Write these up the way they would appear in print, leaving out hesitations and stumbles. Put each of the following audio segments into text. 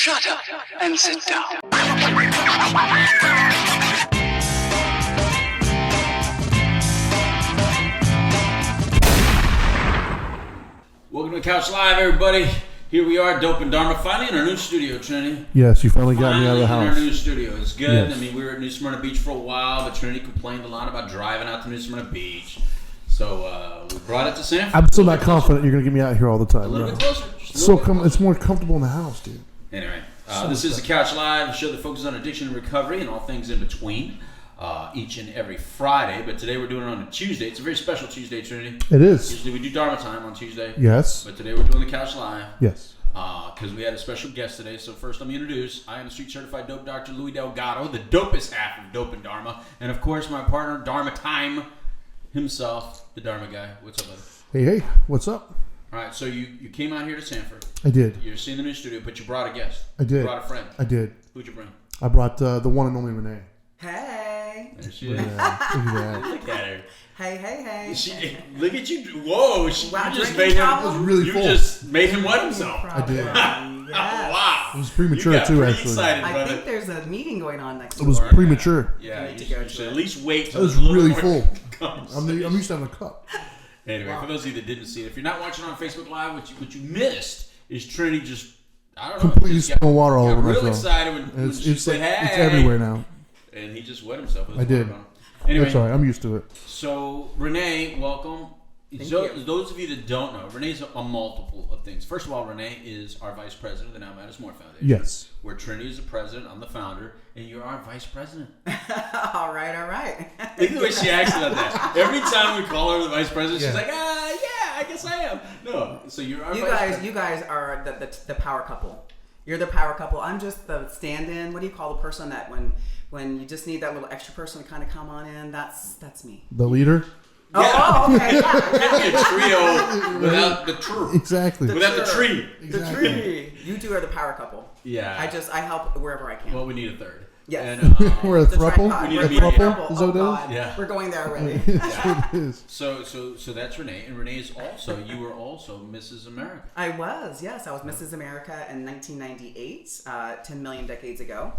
Shut up and sit down. Welcome to Couch Live, everybody. Here we are, Dope N Dharma, finally in our new studio, Trinity. Yes, you finally got me out of the house. In our new studio. It's good. Yes. I mean, we were at New Smyrna Beach for a while, but Trinity complained a lot about driving out to New Smyrna Beach. So we brought it to Sanford. I'm still not confident you're going to get me out here all the time. A little bit closer. Just a So little bit closer. it's more comfortable in the house, dude. Anyway, this is the Couch Live, a show that focuses on addiction and recovery and all things in between. Each and every Friday, but today we're doing it on a Tuesday. It's a very special Tuesday, Trinity. It is. Usually we do Dharma time on Tuesday. Yes. But today we're doing the Couch Live. Yes. Because we had a special guest today. So first let me introduce, I am the street certified dope doctor Louis Delgado, the dopest half of Dope N Dharma. And of course my partner, Dharma Time himself, the Dharma guy. What's up, buddy? Hey, what's up? All right, so you came out here to Sanford. I did. You're seeing the new studio, but you brought a guest. I did. You brought a friend. I did. Who'd you bring? I brought the one and only Renee. Hey. There she is. Yeah, look at that. Look at her. Hey. Look at you. Whoa. Wow, You just drinking made him. problem? It was really You full. just made him wet himself. I did. Yes. Wow. It was premature, you got too, pretty actually. Excited, I brother. think there's a meeting going on next It was door. premature. Yeah, I need to you go should to at it. least wait It till was there's a little really more full. I'm used to having a cup. Anyway, for those of you that didn't see it, if you're not watching on Facebook Live, what you missed is Trinity just, I don't know. Completely just got spilled water all over real myself. excited when she It's said, hey. it's everywhere now. And he just wet himself. with I his did. water bottle. Anyway, That's all right. I'm used to it. so Renee, welcome. Thank So, you. those of you that don't know, Renee's a multiple of things. First of all, Renee is our vice president of the Now Matters More Foundation. Yes. Where Trinity is the president, I'm the founder, and you're our vice president. all right. Look at the way she acts about that. Every time we call her the vice president, she's Yeah. like, yeah, I guess I am. No, so you're our You vice guys, president. you guys are the power couple. You're the power couple. I'm just the stand-in. What do you call the person that when you just need that little extra person to kind of come on in? That's me. The leader? Yeah. Oh, okay. Yeah. Can't be a trio without the tree. Exactly. Without the tree. The Exactly. tree. You two are the power couple. Yeah. I help wherever I can. Well, we need a third. Yes. And, We're a The thruple? tripod. We need We're to be a here. throuple. Is that Oh, what it is? God. Yeah. We're going there already. That's what it is. So that's Renee, and Renee is also, you were also Mrs. America. I was, yes. I was Mrs. America in 1998, 10 million decades ago.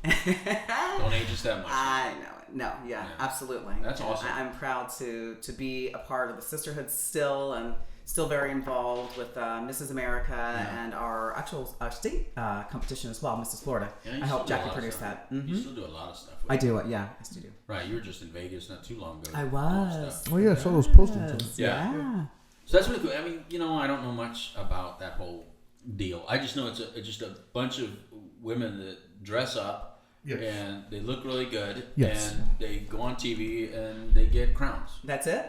Don't age us that much. I know it. No, yeah, absolutely. That's awesome. I'm proud to be a part of the sisterhood still, and still very involved with Mrs. America and our actual state competition as well, Mrs. Florida. Yeah, you I helped still do a Jackie lot of produce stuff. that. You still do a lot of stuff. with I it. do it, yeah. I still do. Right, you were just in Vegas not too long ago. I doing was. stuff. Oh, yeah, I saw those postings. Yeah. So that's really cool. I mean, I don't know much about that whole deal. I just know it's just a bunch of women that dress up. Yes. And they look really good. Yes. And they go on TV and they get crowns. That's it?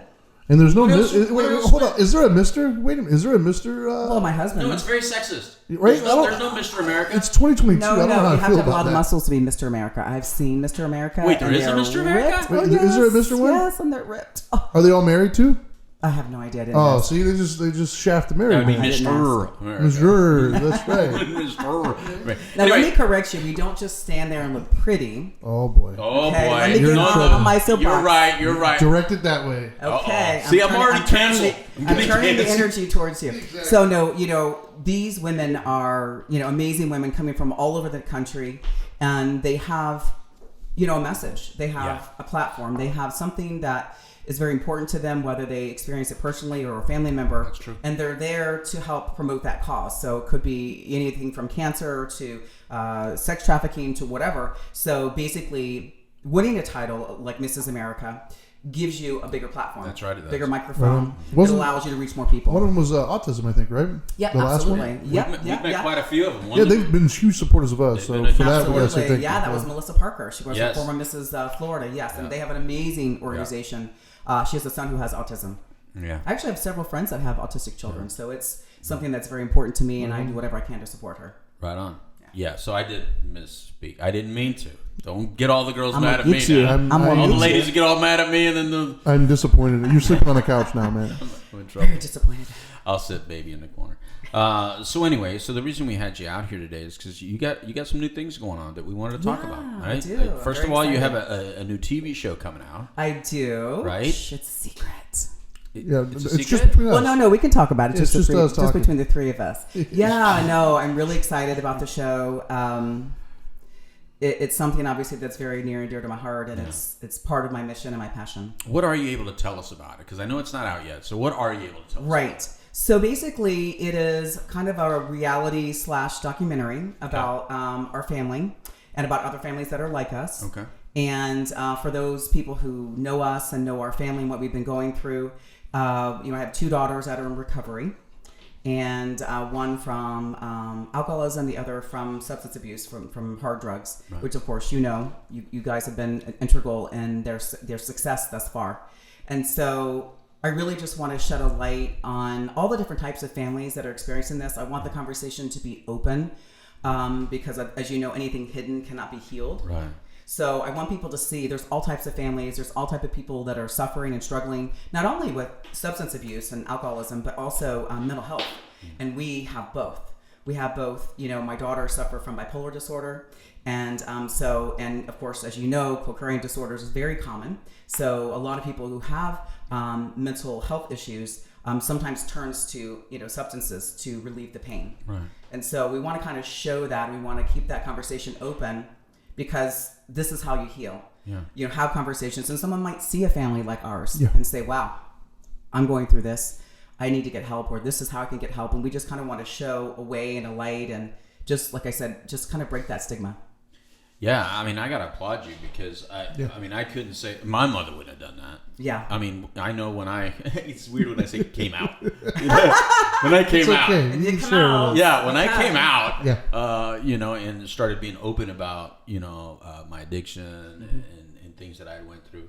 And there's no... What else- wait, what else- hold on. Is there a Mr.? Wait a minute. Is there a Mr.? Well, my husband. No, it's very sexist. Right? There's no Mr. America. It's 2022. No, I don't know how you I have feel to have a about lot that. of muscles to be Mr. America. I've seen Mr. America. Wait, there and is a they're Mr. America? ripped. Wait, Oh, is there a Mr. one? Yes, and they're ripped. Oh, Are they all married too? I have no idea. I didn't Oh, ask. see, they just shaft the married I mean, one. didn't Mr. America. Sure, that's right. Mr. Right. Now, Anyway. let me correct you. We don't just stand there and look pretty. Oh boy. Oh, Okay, boy. let me You're get in on trouble. my soapbox. You're right. Direct it that way. Okay. Uh-oh. See, I'm already canceled. I'm getting turning the canceled. energy towards you. Exactly. So, no, these women are, amazing women coming from all over the country, and they have, a message. They have a platform. They have something that is very important to them, whether they experience it personally or a family member. That's true. And they're there to help promote that cause. So it could be anything from cancer to sex trafficking to whatever. So basically, winning a title like Mrs. America gives you a bigger platform. That's right, it does. Bigger microphone. It Wasn't- allows you to reach more people. One of them was autism, I think, right? Yeah, the last absolutely. one. Yep, We've met quite a few of them. One Yeah, of them- they've been huge supporters of us. So been a for huge that, we gotta say Absolutely. thank Yeah, you. that was Melissa Parker. She was Yes. the former Mrs. Florida. Yes, and they have an amazing organization. She has a son who has autism. Yeah. I actually have several friends that have autistic children, so it's something that's very important to me, and I do whatever I can to support her. Right on. Yeah, so I did misspeak. I didn't mean to. Don't get all the girls I'm mad gonna at me get you. now. I'm all gonna the get ladies you. get all mad at me, and then I'm disappointed. You're sleeping on the couch now, man. I'm in trouble. Very disappointed. I'll sit baby in the corner. So anyway, so the reason we had you out here today is because you got some new things going on that we wanted to talk about. I Right? do. I'm First very of all, you have excited. a new TV show coming out. I do. Right? Shh, it's a secret. Yeah, It's a it's just secret? between us. Well, no, we can talk about it. It's just us just talking. between the three of us. Yeah, no, I'm really excited about the show. It's something obviously that's very near and dear to my heart, and it's part of my mission and my passion. What are you able to tell us about it? Because I know it's not out yet. So what are you able to tell us? Right. So basically, it is kind of a reality / documentary about our family and about other families that are like us. Okay. And for those people who know us and know our family and what we've been going through, I have 2 daughters that are in recovery, and one from alcoholism, the other from substance abuse, from hard drugs, which of course you guys have been integral in their success thus far. And so I really just want to shed a light on all the different types of families that are experiencing this. I want the conversation to be open because, as you know, anything hidden cannot be healed. Right. So I want people to see there's all types of families, there's all type of people that are suffering and struggling, not only with substance abuse and alcoholism, but also mental health. And we have both. We have both, my daughter suffer from bipolar disorder. And and of course, as you know, co-occurring disorders is very common. So a lot of people who have mental health issues sometimes turns to, substances to relieve the pain. Right. And so we want to kind of show that. We want to keep that conversation open, because this is how you heal. Yeah. Have conversations, and someone might see a family like ours and say, wow, I'm going through this. I need to get help, or this is how I can get help. And we just kind of want to show a way and a light, and just, like I said, just kind of break that stigma. Yeah, I mean, I got to applaud you, because I couldn't say, my mother wouldn't have done that. Yeah. I mean, I know it's weird when I say came out. When I came out. Okay. You can share with us. Yeah, when I came out, Yeah. And started being open about, my addiction and things that I went through,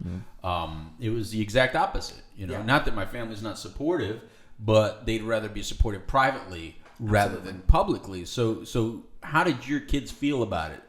it was the exact opposite. Not that my family's not supportive, but they'd rather be supported privately rather than publicly. So how did your kids feel about it?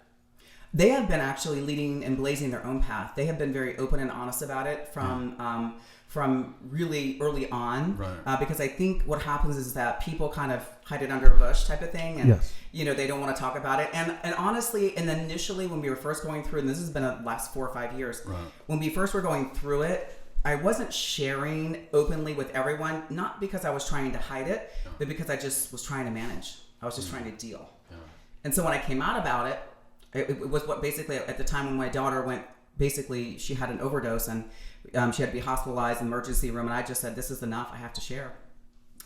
They have been actually leading and blazing their own path. They have been very open and honest about it from really early on. Right. Because I think what happens is that people kind of hide it under a bush type of thing, and they don't want to talk about it. And honestly, and initially when we were first going through, and this has been the last 4 or 5 years, when we first were going through it, I wasn't sharing openly with everyone, not because I was trying to hide it, but because I just was trying to manage. I was just trying to deal. And so when I came out about it, it was what basically at the time when my daughter she had an overdose, and she had to be hospitalized in the emergency room, and I just said, this is enough, I have to share.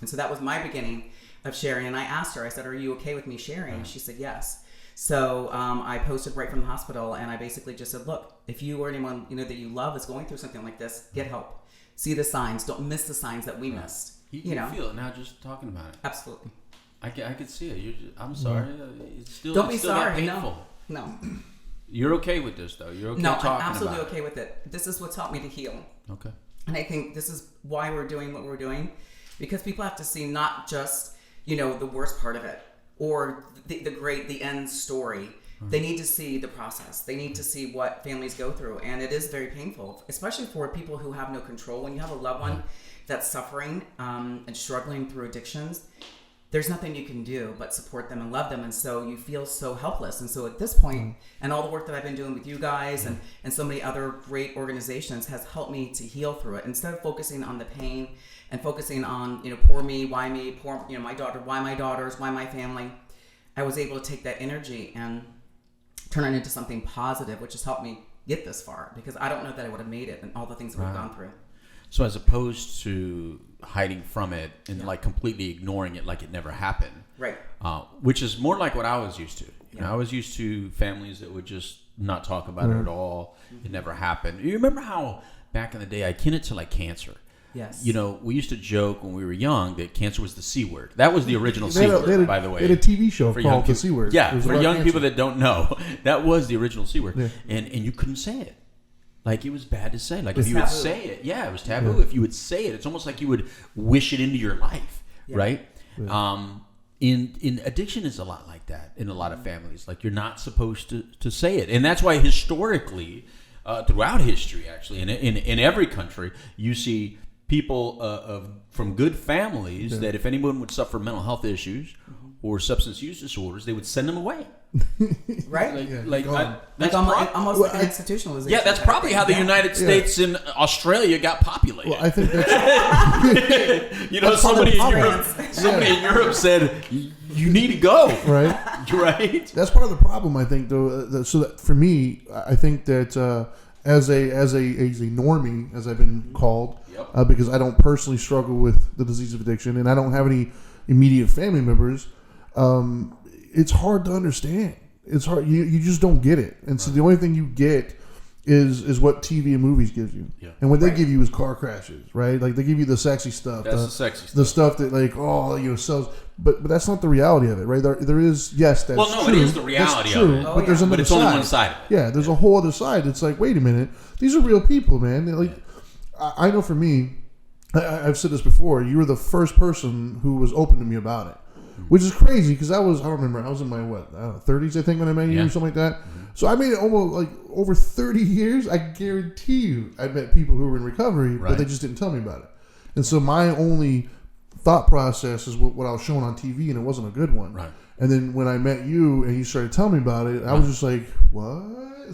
And so that was my beginning of sharing. And I asked her, I said, are you okay with me sharing? And she said, yes. So I posted right from the hospital, and I basically just said, look, if you or anyone that you love is going through something like this, get help. See the signs. Don't miss the signs that we missed. You feel it now just talking about it. Absolutely. I could see it. I'm sorry. It's still, Don't be still sorry. that painful. No. You're okay with this, though? You're okay no, talking about it? No, I'm absolutely okay with it. This is what's helped me to heal. Okay. And I think this is why we're doing what we're doing, because people have to see not just, the worst part of it or the end story. They need to see the process. They need to see what families go through. And it is very painful, especially for people who have no control. When you have a loved one that's suffering and struggling through addictions, there's nothing you can do but support them and love them. And so you feel so helpless. And so at this point, and all the work that I've been doing with you guys and so many other great organizations has helped me to heal through it. Instead of focusing on the pain and focusing on, poor me, why me, poor, my daughter, why my daughters, why my family, I was able to take that energy and turn it into something positive, which has helped me get this far, because I don't know that I would have made it and all the things that we've gone through. So as opposed to hiding from it and like completely ignoring it like it never happened, right? Which is more like what I was used to. You know, I was used to families that would just not talk about it at all. It never happened. You remember how back in the day I akin it to like cancer? Yes. We used to joke when we were young that cancer was the C word. That was the original C word, by the way. They had a TV show for called The C Word. Yeah, for young people that don't know, that was the original C word. Yeah. And you couldn't say it. Like, it was bad to say. Like, if you would say it, it was taboo. Yeah. If you would say it, it's almost like you would wish it into your life, right? Yeah. In addiction is a lot like that in a lot of families. Like, you're not supposed to say it. And that's why historically, throughout history, actually, in every country, you see people from good families that if anyone would suffer mental health issues or substance use disorders, they would send them away. right? That's almost like an institutionalization. yeah, that's probably how the United States and Australia got populated. Well, I think that's somebody in Europe said you need to go. right. Right. That's part of the problem, I think, though. So that for me, I think that as a normie, as I've been called, because I don't personally struggle with the disease of addiction, and I don't have any immediate family members. It's hard to understand. It's hard. You just don't get it. And so the only thing you get is what TV and movies give you. Yeah. And what they give you is car crashes, right? Like they give you the sexy stuff. That's the sexy stuff. The stuff that sells. But that's not the reality of it, right? There is, yes, that's true. It is the reality true, of it. But there's another it's side. only one side of it. Yeah, there's a whole other side. It's like, wait a minute. These are real people, man. I know for me, I've said this before, you were the first person who was open to me about it. Which is crazy because I don't remember, I was in my 30s, I think, when I met you or something like that. Mm-hmm. So I made it almost like over 30 years. I guarantee you I met people who were in recovery, but they just didn't tell me about it. And so my only thought process is what I was shown on TV, and it wasn't a good one. Right. And then when I met you and you started telling me about it, I was just like, what?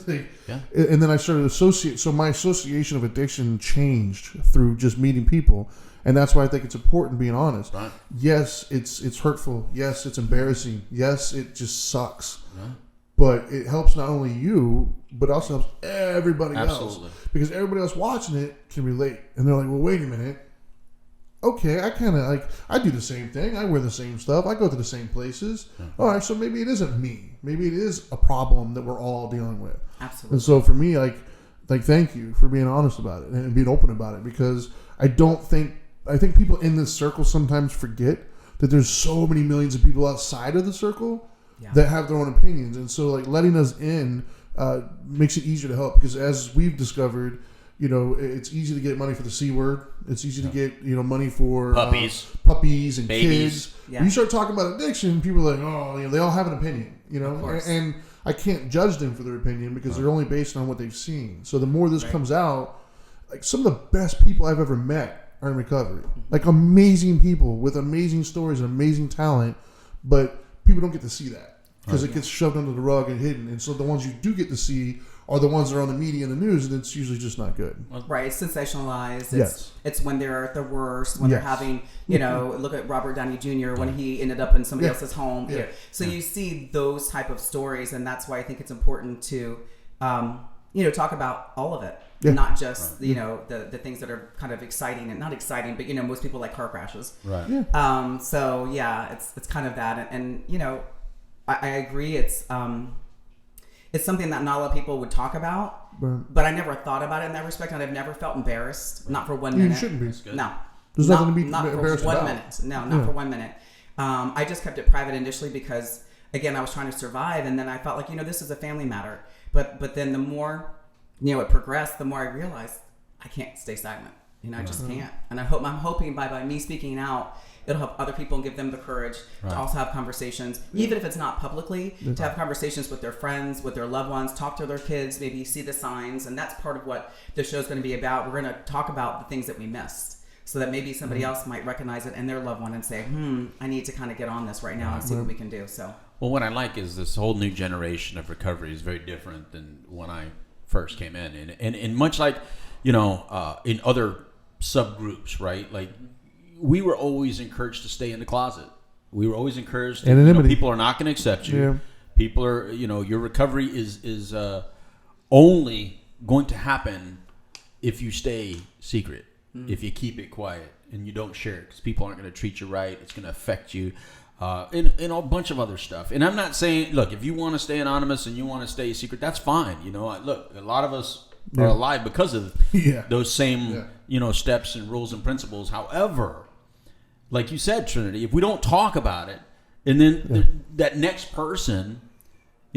And then I started to associate. So my association of addiction changed through just meeting people. And that's why I think it's important being honest. Right. Yes, it's hurtful. Yes, it's embarrassing. Yes, it just sucks. Right. But it helps not only you, but also helps everybody else. Because everybody else watching it can relate. And they're like, well, wait a minute. Okay, I kind of I do the same thing. I wear the same stuff. I go to the same places. Mm-hmm. All right, so maybe it isn't me. Maybe it is a problem that we're all dealing with. Absolutely. And so for me, thank you for being honest about it and being open about it, because I think people in this circle sometimes forget that there's so many millions of people outside of the circle that have their own opinions. And so letting us in makes it easier to help, because as we've discovered, it's easy to get money for the C word. It's easy to get, money for puppies and babies. Kids. Yeah. When you start talking about addiction, people are like, oh, they all have an opinion, and I can't judge them for their opinion because they're only based on what they've seen. So the more this comes out, some of the best people I've ever met are in recovery. Amazing people with amazing stories and amazing talent, but people don't get to see that because it gets shoved under the rug and hidden. And so the ones you do get to see are the ones that are on the media and the news, and it's usually just not good. Right, it's sensationalized. It's when they're at their worst, when they're having, look at Robert Downey Jr. when he ended up in somebody else's home. Yeah. So you see those type of stories, and that's why I think it's important to, talk about all of it. Yeah. Not just the things that are kind of exciting and not exciting, but most people like car crashes. Right. Yeah. So yeah, it's kind of that, and I agree. It's something that not a lot of people would talk about, but I never thought about it in that respect, and I've never felt embarrassed, not for 1 minute. You shouldn't be. No, there's nothing to be not embarrassed for 1 about. minute. No, not for 1 minute. I just kept it private initially because, again, I was trying to survive, and then I felt like this is a family matter. But then the more it progressed, the more I realized I can't stay stagnant. I just can't. And I'm hoping by me speaking out, it'll help other people and give them the courage to also have conversations, even if it's not publicly, to have conversations with their friends, with their loved ones, talk to their kids, maybe see the signs. And that's part of what this show is going to be about. We're going to talk about the things that we missed, so that maybe somebody else might recognize it in their loved one and say, I need to kind of get on this right now and see what we can do. So, well, what I like is this whole new generation of recovery is very different than when I first came in, and much like in other subgroups, right? We were always encouraged to stay in the closet. We were always encouraged. People are not going to accept you. Yeah. People are, your recovery is only going to happen if you stay secret, if you keep it quiet and you don't share it, because people aren't going to treat you right. It's going to affect you. And a bunch of other stuff. And I'm not saying, look, if you want to stay anonymous and you want to stay secret, that's fine. Look, a lot of us are alive because of those same, steps and rules and principles. However, like you said, Trinity, if we don't talk about it, and then that next person,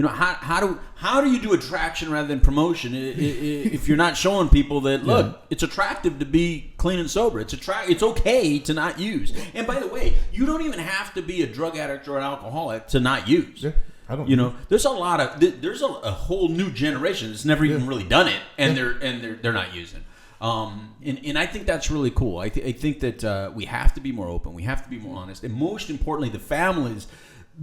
how do you do attraction rather than promotion if you're not showing people that, look, it's attractive to be clean and sober. It's okay to not use. And by the way, you don't even have to be a drug addict or an alcoholic to not use. Yeah. I don't there's a lot of there's a whole new generation that's never even really done it, and they're not using. And I think that's really cool. I think that we have to be more open. We have to be more honest, and most importantly, the families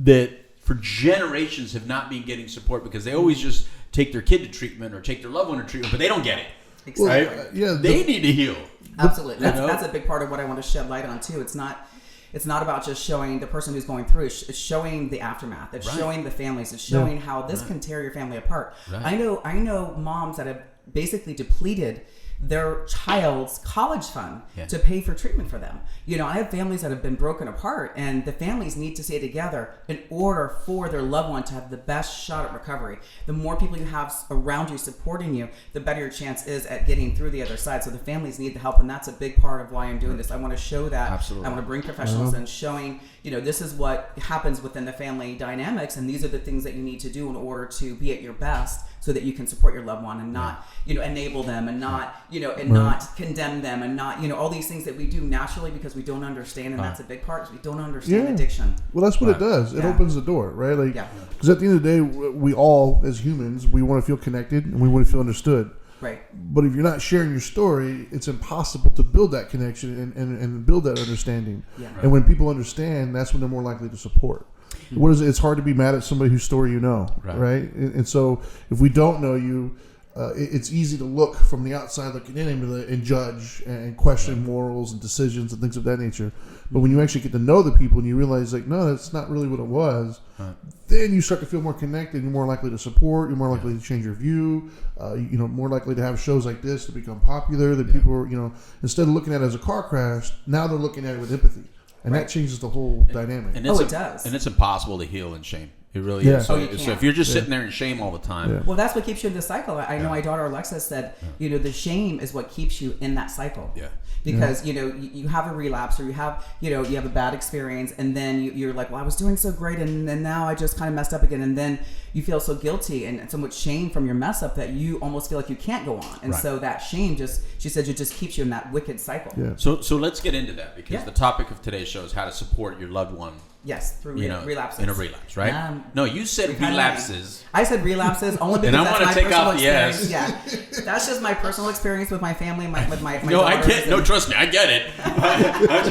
that for generations have not been getting support because they always just take their kid to treatment or take their loved one to treatment, but they don't get it. Exactly. Right? They need to heal. Absolutely. That's a big part of what I want to shed light on too. It's not about just showing the person who's going through. It's showing the aftermath. It's showing the families. It's showing how this can tear your family apart. Right. I know moms that have basically depleted their child's college fund to pay for treatment for them. You know, I have families that have been broken apart, and the families need to stay together in order for their loved one to have the best shot at recovery. The more people you have around you supporting you, the better your chance is at getting through the other side. So the families need the help, and that's a big part of why I'm doing this. I want to show that. Absolutely. I want to bring professionals in, showing, you know, this is what happens within the family dynamics, and these are the things that you need to do in order to be at your best, so that you can support your loved one and not, you know, enable them and not, you know, and not condemn them and not, you know, all these things that we do naturally because we don't understand, and that's a big part, is we don't understand addiction. Well, that's what it does. It opens the door, right? Like, because at the end of the day, we all, as humans, we want to feel connected and we want to feel understood. Right. But if you're not sharing your story, it's impossible to build that connection and build that understanding. Yeah. And when people understand, that's when they're more likely to support. What is it? It's hard to be mad at somebody whose story you know, right? And so if we don't know you, it's easy to look from the outside looking in and judge and question morals and decisions and things of that nature. But when you actually get to know the people and you realize, like, no, that's not really what it was, then you start to feel more connected. You're more likely to support. You're more likely to change your view. You know, more likely to have shows like this to become popular. That people are, you know, instead of looking at it as a car crash, now they're looking at it with empathy. And that changes the whole dynamic. And it does. And it's impossible to heal in shame. It really is. So if you're just sitting there in shame all the time. Well, that's what keeps you in the cycle. I know my daughter Alexa said, you know, the shame is what keeps you in that cycle. Yeah. Because, you know, you have a relapse, or you have a bad experience, and then you're like, well, I was doing so great, and now I just kind of messed up again. And then you feel so guilty and so much shame from your mess up that you almost feel like you can't go on. And so that shame she said, it just keeps you in that wicked cycle. Yeah. So let's get into that, because the topic of today's show is how to support your loved one. Yes, through relapses. In a relapse, right? No, you said relapses. I said relapses only because that's my personal experience. Yeah, that's just my personal experience with my family, with my no, I get. No, trust me, I get it. I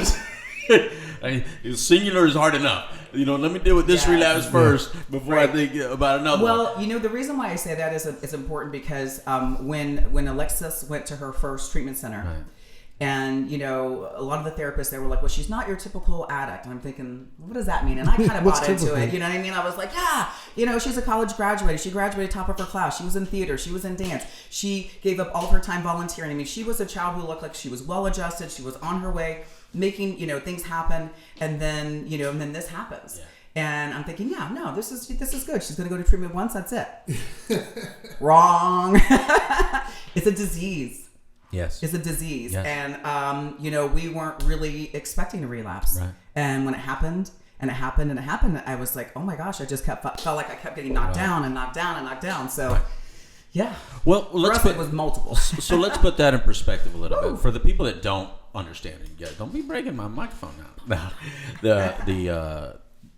just singular is hard enough. You know, let me deal with this relapse first before I think about another one. Well, you know, the reason why I say that is it's important because when Alexis went to her first treatment center. And, you know, a lot of the therapists, they were like, well, she's not your typical addict. And I'm thinking, what does that mean? And I kind of bought into it. You know what I mean? I was like, yeah, you know, she's a college graduate. She graduated top of her class. She was in theater. She was in dance. She gave up all of her time volunteering. I mean, she was a child who looked like she was well-adjusted. She was on her way, making, you know, things happen. And then, you know, and then this happens. Yeah. And I'm thinking, this is good. She's going to go to treatment once. That's it. Wrong. It's a disease. Yes. It's a disease. Yes. And, you know, we weren't really expecting a relapse. Right. And when it happened, I was like, oh my gosh, I just felt like I kept getting knocked down and knocked down and knocked down. So, Well, it was multiple. So let's put that in perspective a little bit. For the people that don't understand it, don't be breaking my microphone now.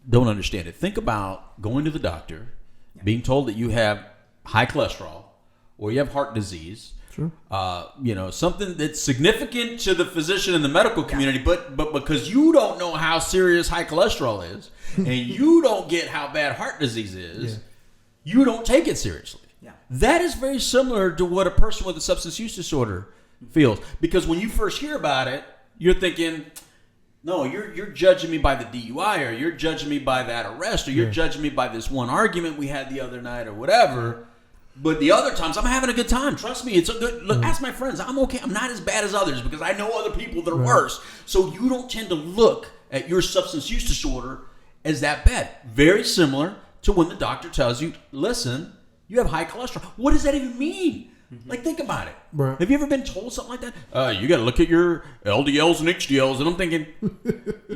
Don't understand it. Think about going to the doctor, being told that you have high cholesterol or you have heart disease. Sure. You know, something that's significant to the physician and the medical community, but because you don't know how serious high cholesterol is, and you don't get how bad heart disease is, you don't take it seriously. Yeah. That is very similar to what a person with a substance use disorder feels. Because when you first hear about it, you're thinking, no, you're judging me by the DUI, or you're judging me by that arrest, or you're judging me by this one argument we had the other night, or whatever. But the other times, I'm having a good time. Trust me, it's a good. Look, ask my friends. I'm okay. I'm not as bad as others because I know other people that are worse. So you don't tend to look at your substance use disorder as that bad. Very similar to when the doctor tells you, listen, you have high cholesterol. What does that even mean? Like, think about it. Right. Have you ever been told something like that? You got to look at your LDLs and HDLs. And I'm thinking,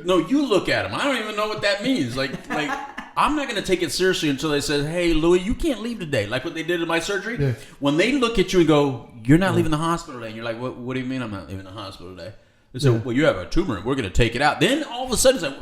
no, you look at them. I don't even know what that means. Like I'm not going to take it seriously until they say, hey, Louis, you can't leave today. Like what they did in my surgery. Yeah. When they look at you and go, you're not leaving the hospital today. And you're like, what do you mean I'm not leaving the hospital today? They say, well, you have a tumor and we're going to take it out. Then all of a sudden it's like,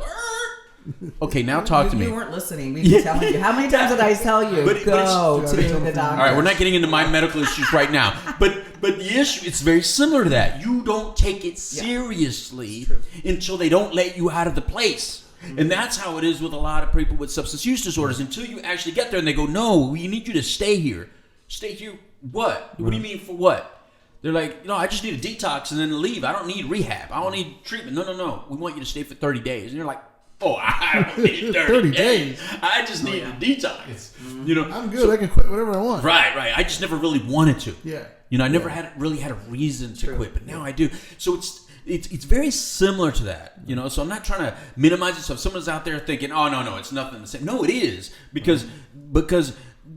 okay, now talk to me. You weren't listening. We've been telling you. How many times did I tell you? Go to the doctor. All right, we're not getting into my medical issues right now. But the issue, it's very similar to that. You don't take it seriously until they don't let you out of the place. And that's how it is with a lot of people with substance use disorders. Until you actually get there and they go, no, we need you to stay here. Stay here what? What do you mean for what? They're like, I just need a detox and then leave. I don't need rehab. I don't need treatment. No. We want you to stay for 30 days. And you're like, oh, I don't need 30 days. I just need a detox. I'm good. I can quit whatever I want. Right. I just never really wanted to. Yeah. I never had a reason to quit, but now I do. So it's very similar to that, So I'm not trying to minimize it. So if someone's out there thinking, oh no, it's nothing the same. No, it is because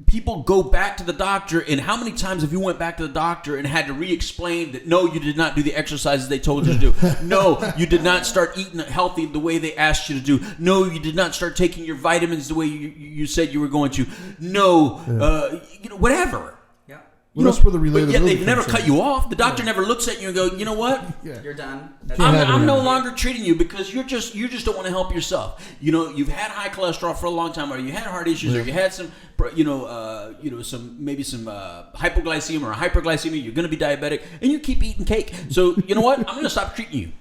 people go back to the doctor, and how many times have you went back to the doctor and had to re-explain that no, you did not do the exercises they told you to do. No, you did not start eating healthy the way they asked you to do. No, you did not start taking your vitamins the way you said you were going to. No, whatever. Well, that's where the relatability. Yet they've never cut you off. The doctor never looks at you and go, you know what? You're done. I'm no longer treating you because you just don't want to help yourself. You've had high cholesterol for a long time, or you had heart issues, or you had some, some hypoglycemia or hyperglycemia. You're going to be diabetic, and you keep eating cake. So you know what? I'm going to stop treating you.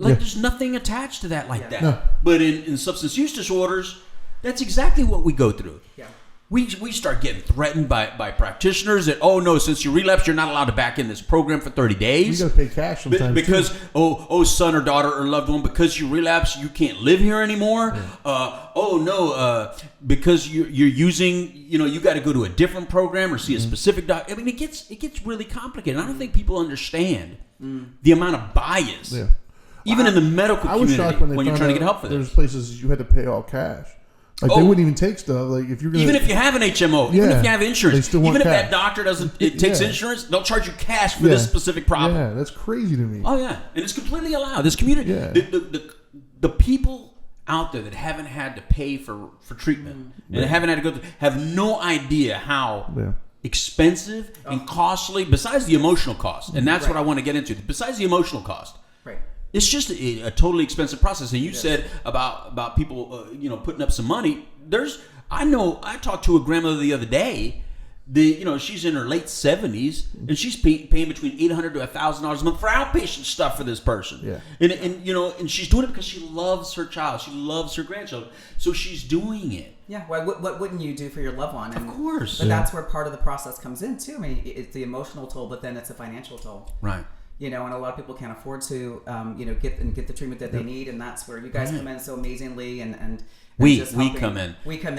There's nothing attached to that like that. No. But in substance use disorders, that's exactly what we go through. Yeah. We start getting threatened by practitioners that, oh no, since you relapsed, you're not allowed to back in this program for 30 days. You got to pay cash sometimes because too. Son or daughter or loved one, because you relapsed, you can't live here anymore. Yeah. Because you're using, you got to go to a different program or see a specific doctor. I mean, it gets really complicated. I don't think people understand the amount of bias, even in the medical community, I was shocked when you're trying to get help for this. There's places you had to pay all cash. They wouldn't even take stuff. If you're even if you have an HMO, even if you have insurance, even if that doctor takes Yeah. insurance, they'll charge you cash for this specific problem. Yeah, that's crazy to me. Oh yeah, and it's completely allowed. This community, the people out there that haven't had to pay for treatment and haven't had to go through, have no idea how expensive and costly. Besides the emotional cost, and that's what I want to get into. Besides the emotional cost, it's just a totally expensive process. And you said about people, putting up some money. I talked to a grandmother the other day. She's in her late 70s, and she's paying between $800 to $1,000 a month for outpatient stuff for this person. Yeah. And she's doing it because she loves her child, she loves her grandchildren, so she's doing it. Yeah. Well, what wouldn't you do for your loved one? Of course. But that's where part of the process comes in too. I mean, it's the emotional toll, but then it's a financial toll. Right. And a lot of people can't afford to, get the treatment that they need, and that's where you guys come in so amazingly, and we come in.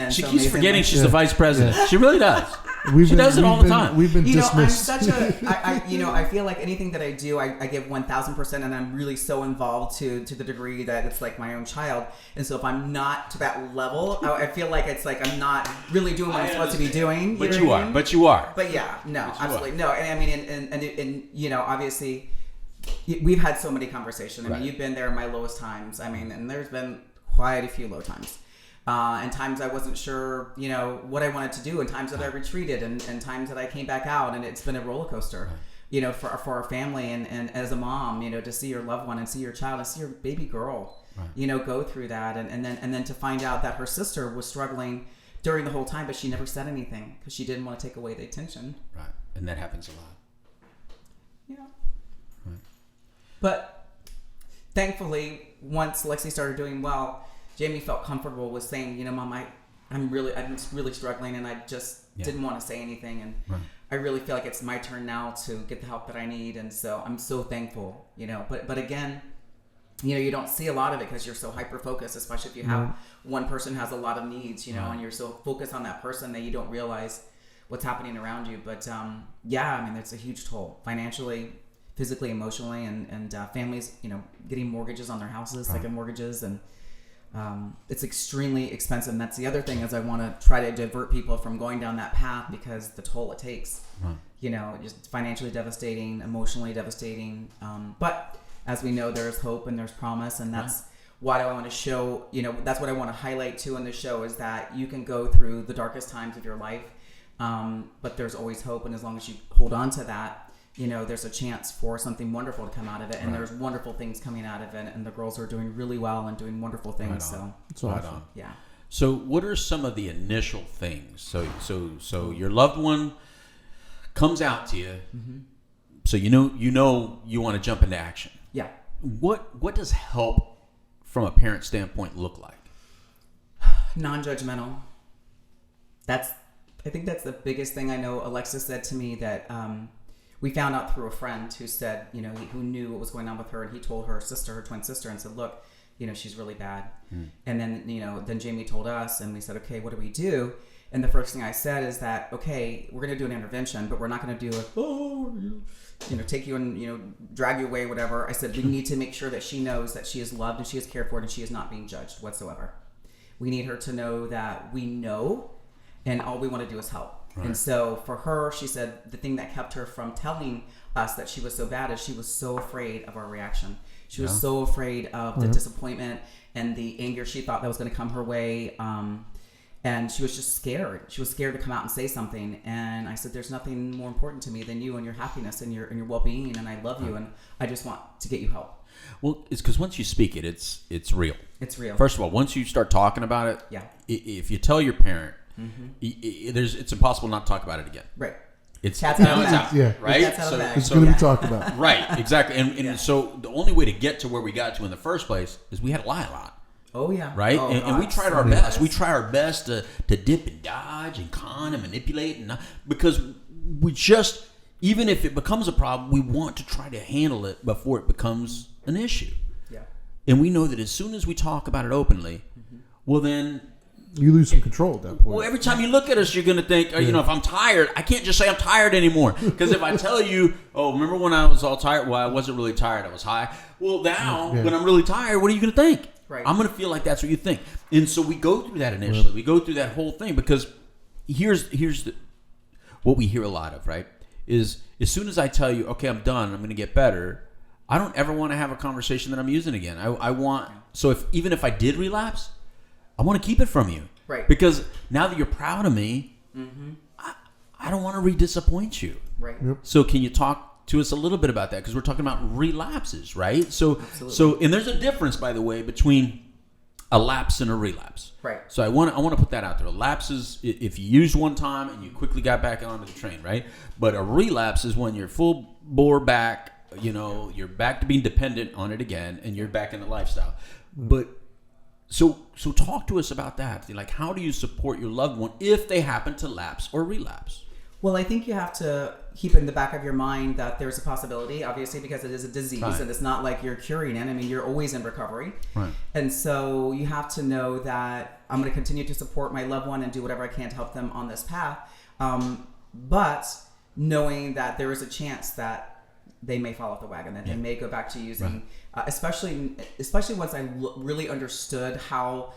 She keeps forgetting she's the vice president. She really does. She does it all the time. We've been dismissed. I'm such I feel like anything that I do, I give 1,000%, and I'm really so involved to the degree that it's like my own child. And so if I'm not to that level, I feel like it's like I'm not really doing what I'm supposed to be doing. But you are. But you are. But yeah, no, absolutely no. And I mean, and obviously, we've had so many conversations. I mean, you've been there in my lowest times. I mean, and there's been quite a few low times. And times I wasn't sure, what I wanted to do, and times that I retreated, and times that I came back out, and it's been a roller coaster, for our family, and as a mom, to see your loved one and see your child and see your baby girl, go through that, and then to find out that her sister was struggling during the whole time, but she never said anything because she didn't want to take away the attention. Right, and that happens a lot. Yeah. Right. But thankfully, once Lexi started doing well, Jamie felt comfortable with saying, Mom, I'm really struggling, and I just didn't want to say anything, and I really feel like it's my turn now to get the help that I need, and so I'm so thankful, But again, you don't see a lot of it because you're so hyper focused, especially if you have one person who has a lot of needs, and you're so focused on that person that you don't realize what's happening around you. But I mean, it's a huge toll financially, physically, emotionally, and families, getting mortgages on their houses, second mortgages, and it's extremely expensive. And that's the other thing, is I want to try to divert people from going down that path, because the toll it takes, just financially devastating, emotionally devastating. But as we know, there's hope and there's promise, and that's what I want to show, that's what I want to highlight too in the show, is that you can go through the darkest times of your life, but there's always hope, and as long as you hold on to that, there's a chance for something wonderful to come out of it, and there's wonderful things coming out of it, and the girls are doing really well and doing wonderful things. So it's awesome. Yeah. So what are some of the initial things? So your loved one comes out to you, so you want to jump into action. Yeah. What does help from a parent standpoint look like? Non-judgmental. I think that's the biggest thing. I know Alexa said to me that we found out through a friend who said, who knew what was going on with her, and he told her sister, her twin sister, and said, look, she's really bad. And then, then Jamie told us, and we said, okay, what do we do? And the first thing I said is that, okay, we're going to do an intervention, but we're not going to do take you and, drag you away, whatever. I said, we need to make sure that she knows that she is loved and she is cared for and she is not being judged whatsoever. We need her to know that we know, and all we want to do is help. Right. And so for her, she said the thing that kept her from telling us that she was so bad is she was so afraid of our reaction. She was so afraid of the disappointment and the anger she thought that was going to come her way. And she was just scared. She was scared to come out and say something. And I said, there's nothing more important to me than you and your happiness and your well-being. And I love you. And I just want to get you help. Well, it's because once you speak it, it's real. It's real. First of all, once you start talking about it, if you tell your parent, it's impossible not to talk about it again. Right. It's out. Yeah. Right. It's going to be talked about. Right. Exactly. And so the only way to get to where we got to in the first place is we had to lie a lot. Oh yeah. Right. Oh, and we tried our best. We try our best to dip and dodge and con and manipulate because we just, even if it becomes a problem, we want to try to handle it before it becomes an issue. Yeah. And we know that as soon as we talk about it openly, well then. You lose some control at that point. Well, every time you look at us, you're going to think, if I'm tired, I can't just say I'm tired anymore. Because if I tell you, remember when I was all tired? Well, I wasn't really tired. I was high. Well, now, when I'm really tired, what are you going to think? Right. I'm going to feel like that's what you think. And so we go through that initially. Right. We go through that whole thing because here's what we hear a lot of, right? Is as soon as I tell you, okay, I'm done, I'm going to get better, I don't ever want to have a conversation that I'm using again. I want, so even if I did relapse, I want to keep it from you. Right. Because now that you're proud of me, I don't want to re-disappoint you. Right. Yep. So can you talk to us a little bit about that? Because we're talking about relapses, right? So, and there's a difference, by the way, between a lapse and a relapse. Right. So I want to put that out there. A lapse is if you used one time and you quickly got back onto the train, right? But a relapse is when you're full bore back, you're back to being dependent on it again, and you're back in the lifestyle. But So talk to us about that. Like, how do you support your loved one if they happen to lapse or relapse? Well, I think you have to keep in the back of your mind that there's a possibility, obviously, because it is a disease, right. And it's not like you're curing it. I mean, you're always in recovery. Right. And so you have to know that I'm going to continue to support my loved one and do whatever I can to help them on this path. But knowing that there is a chance that they may fall off the wagon, that they may go back to using, especially once I really understood how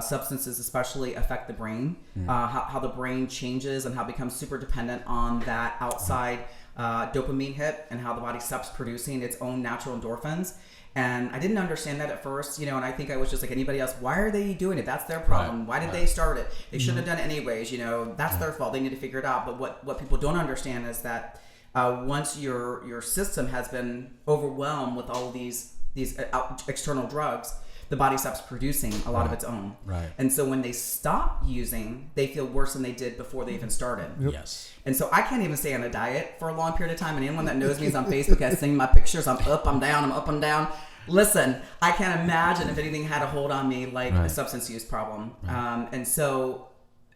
substances especially affect the brain, how the brain changes and how it becomes super dependent on that outside dopamine hit, and how the body stops producing its own natural endorphins. And I didn't understand that at first, and I think I was just like anybody else. Why are they doing it? That's their problem. Why did they start it? They shouldn't have done it anyways. That's their fault. They need to figure it out. But what people don't understand is that once your system has been overwhelmed with all of these external drugs, the body stops producing a lot of its own. Right. And so when they stop using, they feel worse than they did before they even started. Yep. Yes. And so I can't even stay on a diet for a long period of time. And anyone that knows me is on Facebook has seen my pictures. I'm up, I'm down, I'm up, I'm down. Listen, I can't imagine if anything had a hold on me like a substance use problem. Right. And so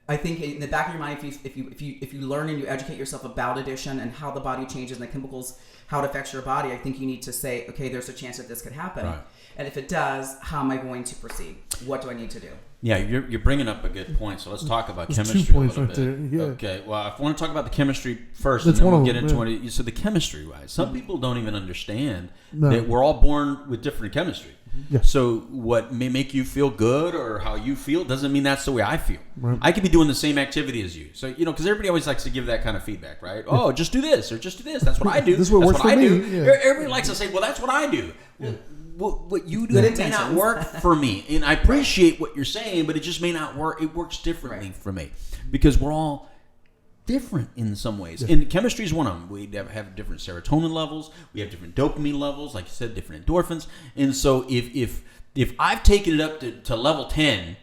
I think in the back of your mind, if you learn and you educate yourself about addiction and how the body changes and the chemicals, how it affects your body, I think you need to say, okay, there's a chance that this could happen. Right. And if it does, how am I going to proceed? What do I need to do? Yeah, you're bringing up a good point. So let's talk about There's chemistry 2 points a little right bit. there. Yeah. Okay, well, I want to talk about the chemistry first, That's and then we'll one get of into them, it. So the chemistry, right? Some people don't even understand that we're all born with different chemistry. Yeah. So what may make you feel good or how you feel doesn't mean that's the way I feel. Right. I could be doing the same activity as you. So, because everybody always likes to give that kind of feedback, right? Oh, just do this or just do this. That's what I do. This is what works for I me. do. Yeah. Everybody likes to say, well, that's what I do. Well, what you do Good may not intentions. work for me. And I appreciate what you're saying, but it just may not work. It works differently for me because we're all different in some ways. And chemistry is one of them. We have different serotonin levels. We have different dopamine levels, like you said, different endorphins. And so if I've taken it up to level 10,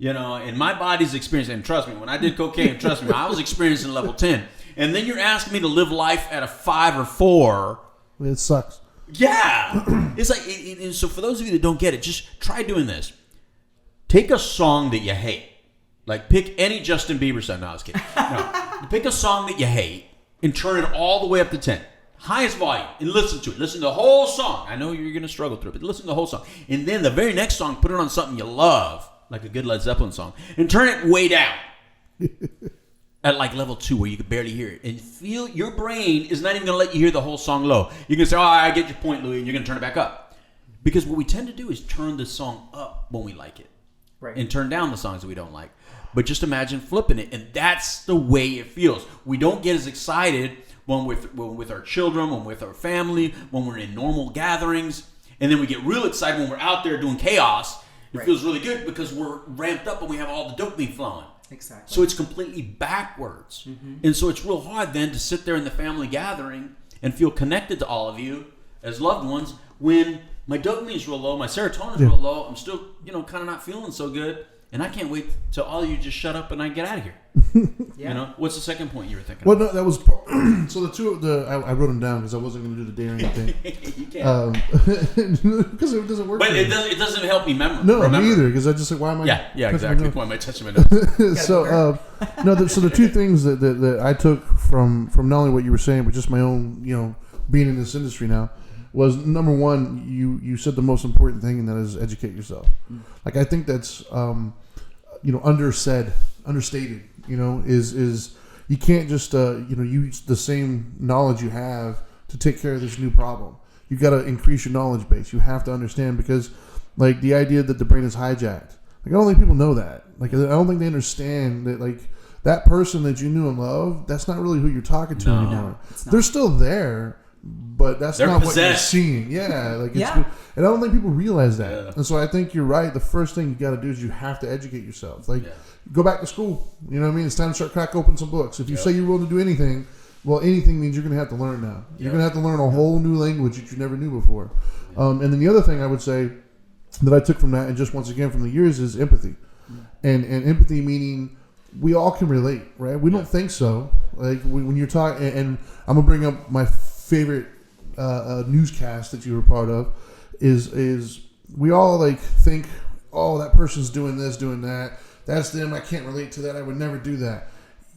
and my body's experiencing, and trust me, when I did cocaine, trust me, I was experiencing level 10. And then you're asking me to live life at a 5 or 4. It sucks. Yeah. It's like, and so for those of you that don't get it, just try doing this. Take a song that you hate. Like, pick any Justin Bieber song. No, I was kidding. No. Pick a song that you hate and turn it all the way up to 10. Highest volume. And listen to it. Listen to the whole song. I know you're going to struggle through it, but listen to the whole song. And then the very next song, put it on something you love, like a good Led Zeppelin song, and turn it way down. At like level 2 where you can barely hear it. And feel your brain is not even going to let you hear the whole song low. You're going to say, oh, I get your point, Louis, and you're going to turn it back up. Because what we tend to do is turn the song up when we like it. Right. And turn down the songs that we don't like. But just imagine flipping it, and that's the way it feels. We don't get as excited when with our children, when with our family, when we're in normal gatherings, and then we get real excited when we're out there doing chaos. It feels really good because we're ramped up and we have all the dopamine flowing. Exactly. So it's completely backwards. And so it's real hard then to sit there in the family gathering and feel connected to all of you as loved ones when my dopamine is real low, my serotonin is real low, I'm still, kind of not feeling so good. And I can't wait till all of you just shut up and I get out of here. Yeah. What's the second point you were thinking? Well, no, that was so the two. I wrote them down because I wasn't going to do the daring thing. You can't. Because it doesn't work. But it doesn't help me remember. No, me either. Because I just like, why am I? Yeah, exactly. Why am I touching my nose? So so the two things that I took from not only what you were saying, but just my own, being in this industry now, was number one, you said the most important thing, and that is educate yourself. Like, I think that's understated. Is you can't just use the same knowledge you have to take care of this new problem. You got to increase your knowledge base. You have to understand, because like the idea that the brain is hijacked. Like, I don't think people know that. Like, I don't think they understand that, like, that person that you knew and loved, that's not really who you're talking to anymore. They're still there, but that's not what you're seeing. Yeah, like and I don't think people realize that. Yeah. And so I think you're right. The first thing you got to do is you have to educate yourself. Like, go back to school. You know what I mean? It's time to start crack open some books. If you say you're willing to do anything, well, anything means you're going to have to learn now. You're going to have to learn a whole new language that you never knew before. And then the other thing I would say that I took from that, and just once again from the years, is empathy. And empathy meaning we all can relate, right? We don't think so. Like, when you're talking, and I'm going to bring up my favorite newscast that you were part of, is we all like think, oh, that person's doing this, doing that. That's them. I can't relate to that. I would never do that.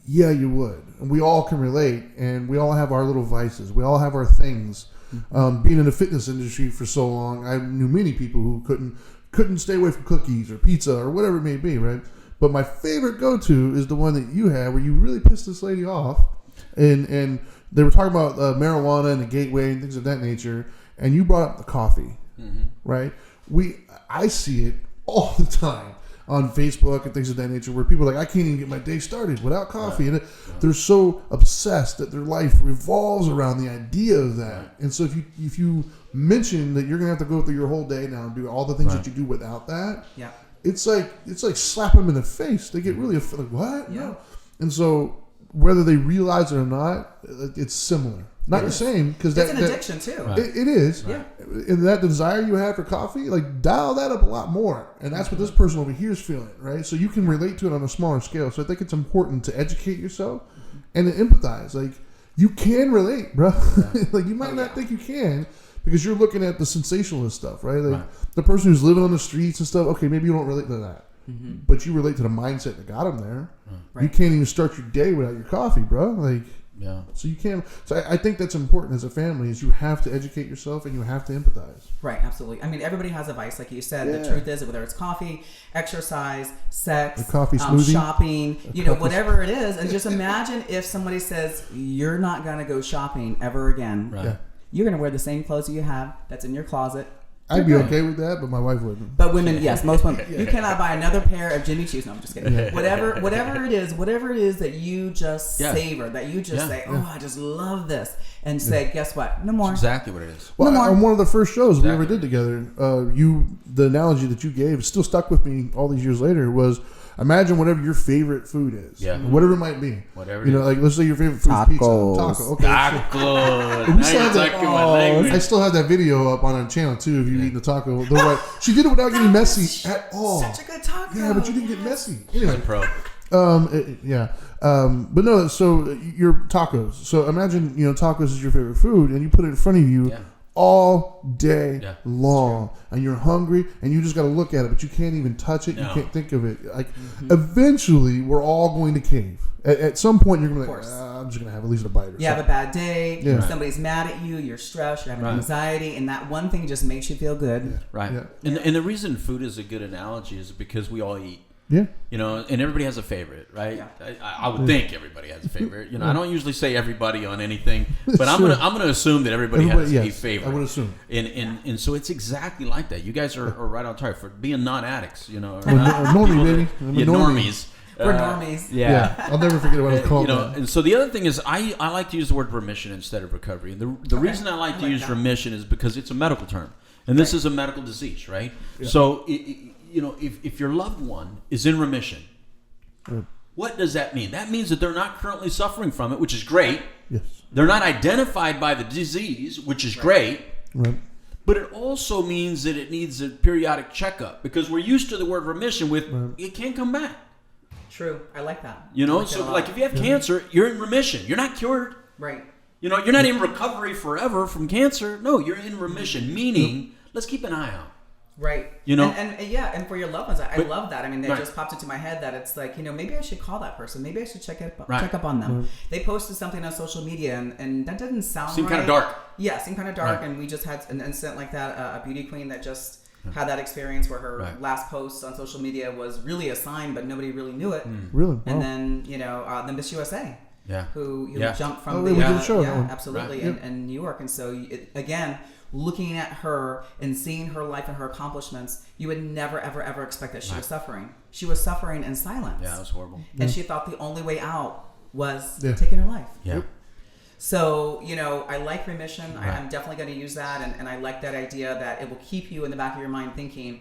Yeah, you would. And we all can relate, and we all have our little vices. We all have our things. Being in the fitness industry for so long, I knew many people who couldn't stay away from cookies or pizza or whatever it may be, right? But my favorite go-to is the one that you had, where you really pissed this lady off, and they were talking about marijuana and the gateway and things of that nature, and you brought up the coffee, right? I see it all the time on Facebook and things of that nature, where people are like, I can't even get my day started without coffee. And they're so obsessed that their life revolves around the idea of that. And so if you mention that you're going to have to go through your whole day now and do all the things that you do without that, it's like slapping them in the face. They get really like, what? No. And so whether they realize it or not, it's similar. Not the same, because it's an addiction too. It is. Yeah. And that desire you have for coffee, like, dial that up a lot more. And that's what this person over here is feeling, right? So you can relate to it on a smaller scale. So I think it's important to educate yourself and to empathize. Like, you can relate, bro. Like, you might not think you can, because you're looking at the sensationalist stuff, right? Like, the person who's living on the streets and stuff, okay, maybe you don't relate to that. But you relate to the mindset that got them there. You can't even start your day without your coffee, bro. Like, so you can't. So I think that's important as a family, is you have to educate yourself and you have to empathize. Right, absolutely. I mean, everybody has a vice, like you said. The truth is, whether it's coffee, exercise, sex, coffee smoothie, shopping, whatever it is. And just imagine if somebody says, you're not going to go shopping ever again. Right. You're going to wear the same clothes you have that's in your closet. I'd be okay with that, but my wife wouldn't. But women, yes, most women. You cannot buy another pair of Jimmy Choos. No, I'm just kidding. Whatever it is that you just savor, that you just say, oh, I just love this, and say, guess what? No more. That's exactly what it is. Well, on one of the first shows we ever did together, the analogy that you gave still stuck with me all these years later was, imagine whatever your favorite food is. Yeah. Whatever it might be. Whatever it is. Like, let's say your favorite food is pizza. Taco. Okay. Taco. I still have that video up on our channel, too, of you eating the taco. She did it without getting messy at all. Such a good taco. Yeah, but you didn't get messy. Anyway. Pro. But no, so your tacos. So imagine, tacos is your favorite food, and you put it in front of you all day Yeah, long, and you're hungry, and you just got to look at it, but you can't even touch it. No. You can't think of it. Like, eventually, we're all going to cave. At some point, you're going to be like, I'm just going to have at least a bite or something. You have a bad day. Yeah. Somebody's mad at you. You're stressed. You're having Right. anxiety, and that one thing just makes you feel good. Right. Yeah. And the reason food is a good analogy is because we all eat. Yeah. You know, and everybody has a favorite, right? Yeah. I would think everybody has a favorite. You know, I don't usually say everybody on anything, but I'm Sure. gonna assume that everybody has a yes, favorite. I would assume. And so it's exactly like that. You guys are right on target for being non-addicts. You know, or Well, not normie, people baby. that- I'm a yeah, normie. normies. We're normies. Yeah. I'll never forget what it's called. You know, and so the other thing is I like to use the word remission instead of recovery. And the reason I like to use that. remission is because it's a medical term. And this is a medical disease, right? So, you know, if your loved one is in remission, what does that mean? That means that they're not currently suffering from it, which is great. Yes. They're not identified by the disease, which is great. Right. But it also means that it needs a periodic checkup because we're used to the word remission with it can come back. True. I like that. You I know, like that a so lot. like if you have cancer, you're in remission. You're not cured. Right. You know, you're not in recovery forever from cancer. No, you're in remission, meaning let's keep an eye out. Right. You know? and yeah, and for your loved ones, I But- love that. I mean, it Right. just popped into my head that it's like, you know, maybe I should call that person. Maybe I should check Right. up on them. They posted something on social media, and that didn't sound Seemed right. kind of dark. Yeah, seemed kind of dark. Right. And we just had an incident like that. A beauty queen that just had that experience where her Right. last post on social media was really a sign, but nobody really knew it. Really? And Wow. then, you know, the Miss USA. Yeah. Who Yeah. jumped from Oh, the we did a show on that yeah, one. absolutely Right. in New York, and so again, looking at her and seeing her life and her accomplishments, you would never ever ever expect that she was suffering. She was suffering in silence. Yeah, that was horrible. And she thought the only way out was Yeah. taking her life. Yeah. So, you know, I like remission. Right. I'm definitely going to use that, and I like that idea that it will keep you in the back of your mind thinking,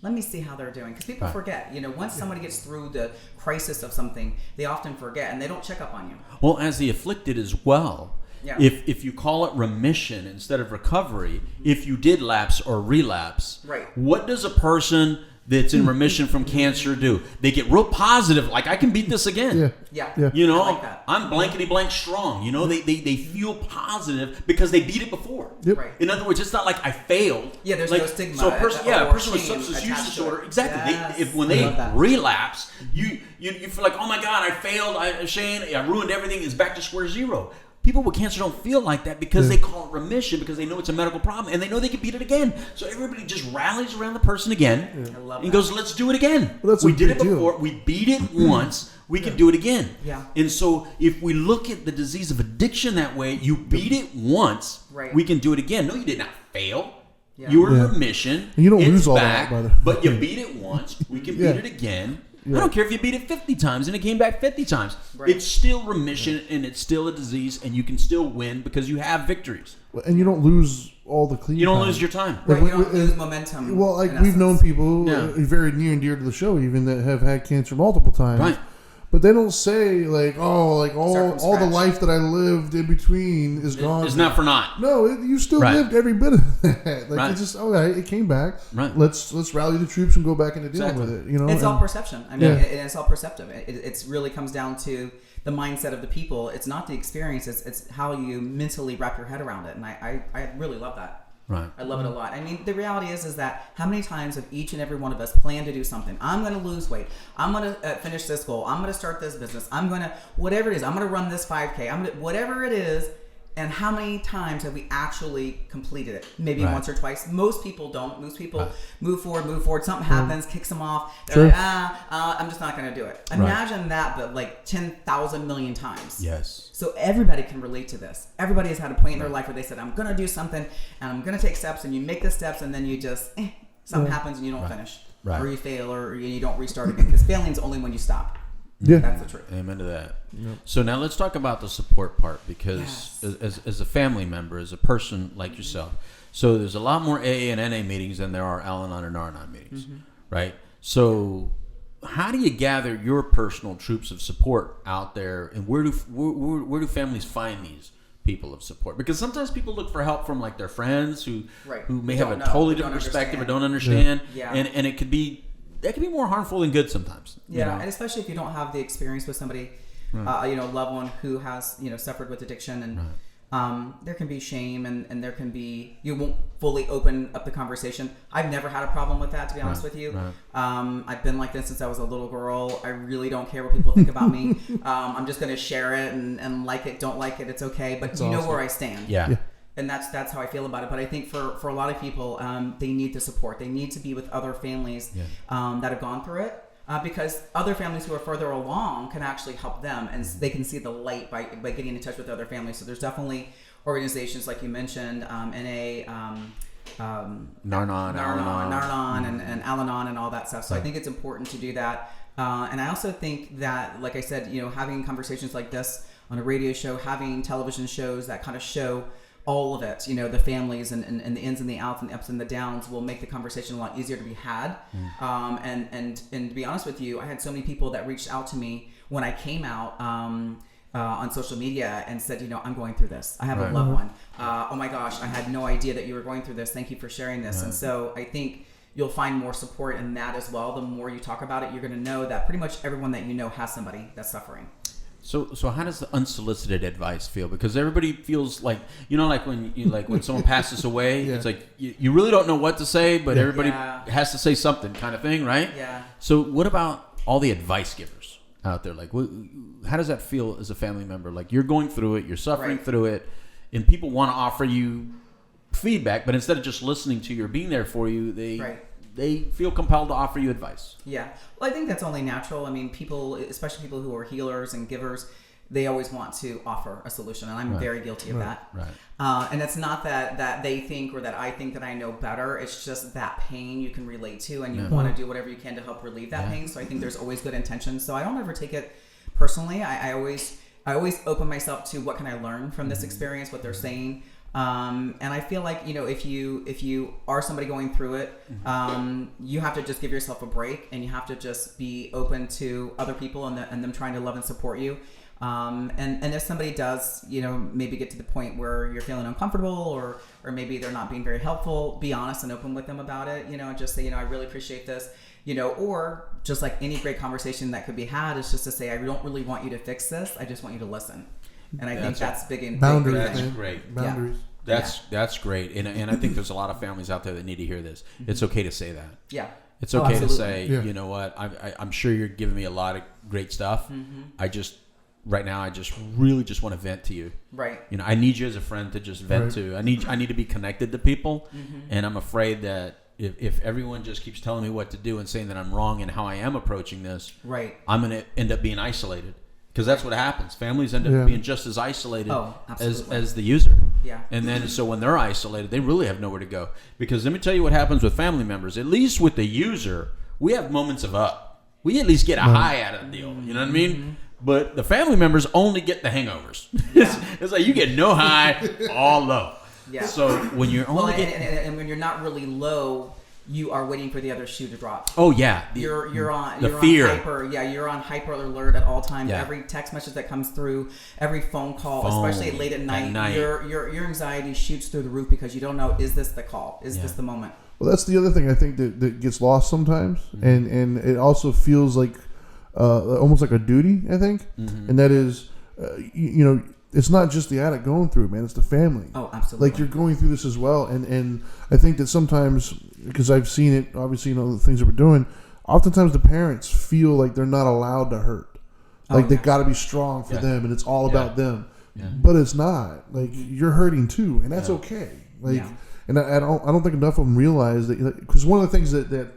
let me see how they're doing. Because people Right. forget, you know, once somebody gets through the crisis of something, they often forget, and they don't check up on you. Well, as the afflicted as well. Yeah. If you call it remission instead of recovery, if you did lapse or relapse, Right. what does a person that's in remission from cancer do? They get real positive, like I can beat this again. Yeah. Yeah. Yeah. You know, I like that. I'm blankety blank strong. You know, they feel positive because they beat it before. Yep. Right. In other words, it's not like I failed. Yeah, there's like, no stigma So a person, or a person with shame substance use attached to disorder, it. exactly. Yes. When I they love that. relapse, you feel like, oh my God, I failed. Shane, I ruined everything. It's back to square zero. People with cancer don't feel like that because they call it remission because they know it's a medical problem and they know they can beat it again. So everybody just rallies around the person again I love and that. goes, let's do it again. Well, that's we a did it big deal. before. We beat it once. We can do it again. Yeah. And so if we look at the disease of addiction that way, you beat it once. Right. We can do it again. No, you did not fail. Yeah. You were in Yeah. remission. And you don't it's lose all back, that by the- but you beat it once. We can Yeah. beat it again. Yeah. I don't care if you beat it 50 times and it came back 50 times. Right. It's still remission and it's still a disease and you can still win because you have victories. And you don't lose all the clean You don't time. lose your time. Right, Like, you don't lose momentum. Well, like in we've known essence. people Yeah. very near and dear to the show, even that have had cancer multiple times. Right. But they don't say like, oh, like Start from all the scratch. life that I lived in between is gone. It's not for naught. No, you still Right. lived every bit of that. Like Right. it's just okay. It came back. Right. Let's rally the troops and go back into dealing Exactly. with it. You know, It's all and- perception. I mean, Yeah. it's all perceptive. It really comes down to the mindset of the people. It's not the experience. It's how you mentally wrap your head around it. And I really love that. Right. I love it a lot. I mean, the reality is that how many times have each and every one of us planned to do something? I'm going to lose weight. I'm going to finish this goal. I'm going to start this business. I'm going to, whatever it is, I'm going to run this 5K. I'm going to, whatever it is. And how many times have we actually completed it? Maybe Right. once or twice. Most people don't. Most people Right. move forward. Something happens, kicks them off. They're Sure. like, I'm just not going to do it. Imagine that, but like 10,000 million times. Yes. So everybody can relate to this. Everybody has had a point in their life where they said, I'm going to do something and I'm going to take steps, and you make the steps and then you just, something happens and you don't finish. Right. Or you fail or you don't restart again. Because failing is only when you stop. Yeah. That's the truth. Amen to that. So now let's talk about the support part because Yes. as a family member, as a person like yourself, so there's a lot more AA and NA meetings than there are Al-Anon and Ar-Anon meetings, right? So how do you gather your personal troops of support out there, and where do families find these people of support? Because sometimes people look for help from like their friends who may have a Don't know, totally who don't different perspective or understand. don't understand, Yeah. and it could be that can be more harmful than good sometimes. you Yeah, know? and especially if you don't have the experience with somebody, a loved one who has, suffered with addiction, and there can be shame and there can be, you won't fully open up the conversation. I've never had a problem with that, to be honest with you. Right. I've been like this since I was a little girl. I really don't care what people think about me. I'm just going to share it and like it, don't like it, it's okay. But you know where I stand. Yeah. And that's how I feel about it. But I think for a lot of people, they need the support. They need to be with other families that have gone through it. Because other families who are further along can actually help them, and they can see the light by getting in touch with other families. So there's definitely organizations like you mentioned, NA, Narnon, and Al-Anon and all that stuff. So I think it's important to do that. And I also think that, like I said, having conversations like this on a radio show, having television shows that kind of show all of it, the families and the ins and the outs and the ups and the downs will make the conversation a lot easier to be had. And to be honest with you, I had so many people that reached out to me when I came out on social media and said, I'm going through this. I have a loved one. Oh my gosh, I had no idea that you were going through this. Thank you for sharing this. And so I think you'll find more support in that as well. The more you talk about it, you're going to know that pretty much everyone that you know has somebody that's suffering. So how does the unsolicited advice feel? Because everybody feels like, like when someone passes away, it's like you really don't know what to say, but everybody has to say something, kind of thing, right? Yeah. So what about all the advice givers out there? Like, how does that feel as a family member? Like, you're going through it, you're suffering through it, and people want to offer you feedback, but instead of just listening to you or being there for you, they feel compelled to offer you advice. Yeah. Well, I think that's only natural. I mean, people, especially people who are healers and givers, they always want to offer a solution. And I'm very guilty of that. Right. And it's not that they think or that I think that I know better. It's just that pain you can relate to and you want to do whatever you can to help relieve that pain. So I think there's always good intentions. So I don't ever take it personally. I always open myself to what can I learn from this experience, what they're saying. And I feel like, if you are somebody going through it, you have to just give yourself a break and you have to just be open to other people and them trying to love and support you. And if somebody does, maybe get to the point where you're feeling uncomfortable or maybe they're not being very helpful, be honest and open with them about it, and just say, I really appreciate this, or just like any great conversation that could be had is just to say, I don't really want you to fix this. I just want you to listen. And I think that's big in boundaries. That's great. Boundaries. That's great. And I think there's a lot of families out there that need to hear this. It's okay to say that. Yeah. It's okay to say, you know what, I'm sure you're giving me a lot of great stuff. Right now, I just really just want to vent to you. Right. I need you as a friend to just vent to. I need to be connected to people. And I'm afraid that if everyone just keeps telling me what to do and saying that I'm wrong in how I am approaching this, I'm going to end up being isolated. Because that's what happens. Families end up being just as isolated as the user. Yeah. And then so when they're isolated, they really have nowhere to go. Because let me tell you what happens with family members. At least with the user, we have moments of up. We at least get a high out of the deal. You know what I mean? But the family members only get the hangovers. It's like you get no high, all low. Yeah. So when you're only and when you're not really low, you are waiting for the other shoe to drop. Oh yeah, you're on fear. You're on hyper alert at all times. Yeah. Every text message that comes through, every phone call, especially late at night. Your anxiety shoots through the roof because you don't know, is this the call? Is this the moment? Well, that's the other thing I think that gets lost sometimes, and it also feels like almost like a duty. I think, and that is, it's not just the addict going through it, man. It's the family. Oh, absolutely. Like you're going through this as well, and I think that sometimes, because I've seen it, obviously, the things that we're doing. Oftentimes, the parents feel like they're not allowed to hurt. Like they got to be strong for them, and it's all about them. Yeah. But it's not. Like you're hurting too, and that's okay. Like, and I don't think enough of them realize that. Because one of the things that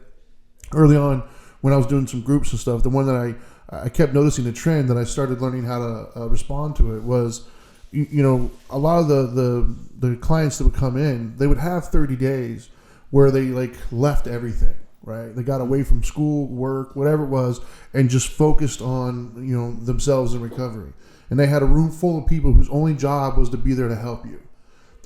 early on when I was doing some groups and stuff, the one that I kept noticing the trend that I started learning how to respond to it was, a lot of the clients that would come in, they would have 30 days where they left everything, right? They got away from school, work, whatever it was, and just focused on, themselves and recovery. And they had a room full of people whose only job was to be there to help you,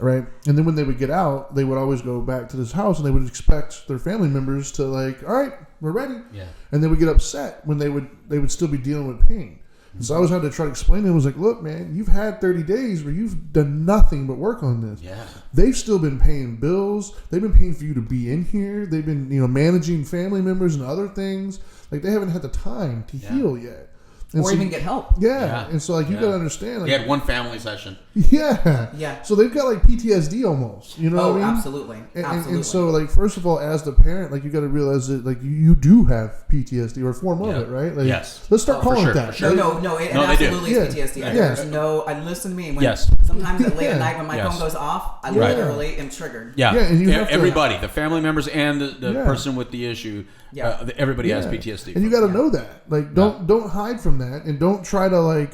right? And then when they would get out, they would always go back to this house and they would expect their family members to all right, we're ready. Yeah. And they would get upset when they would still be dealing with pain. And so I always had to try to explain to them, I was like, look, man, you've had 30 days where you've done nothing but work on this. Yeah. They've still been paying bills. They've been paying for you to be in here. They've been, managing family members and other things. Like they haven't had the time to heal yet. And or so even get help. Yeah. And so, like, you got to understand. Like, They had one family session. Yeah. So they've got, like, PTSD almost. You know what I mean? Absolutely. And so, like, first of all, as the parent, like, you got to realize that, like, you do have PTSD or a form of it, right? Like, yes. Let's start calling it that. Sure. No, it absolutely is PTSD. Yes. There's no, listen to me. When, Yes. Sometimes at late at night when my phone goes off, I literally am triggered. Yeah. And you have everybody, the family members and the person with the issue, everybody has PTSD. And you got to know that. Like, don't hide from that, and don't try to, like,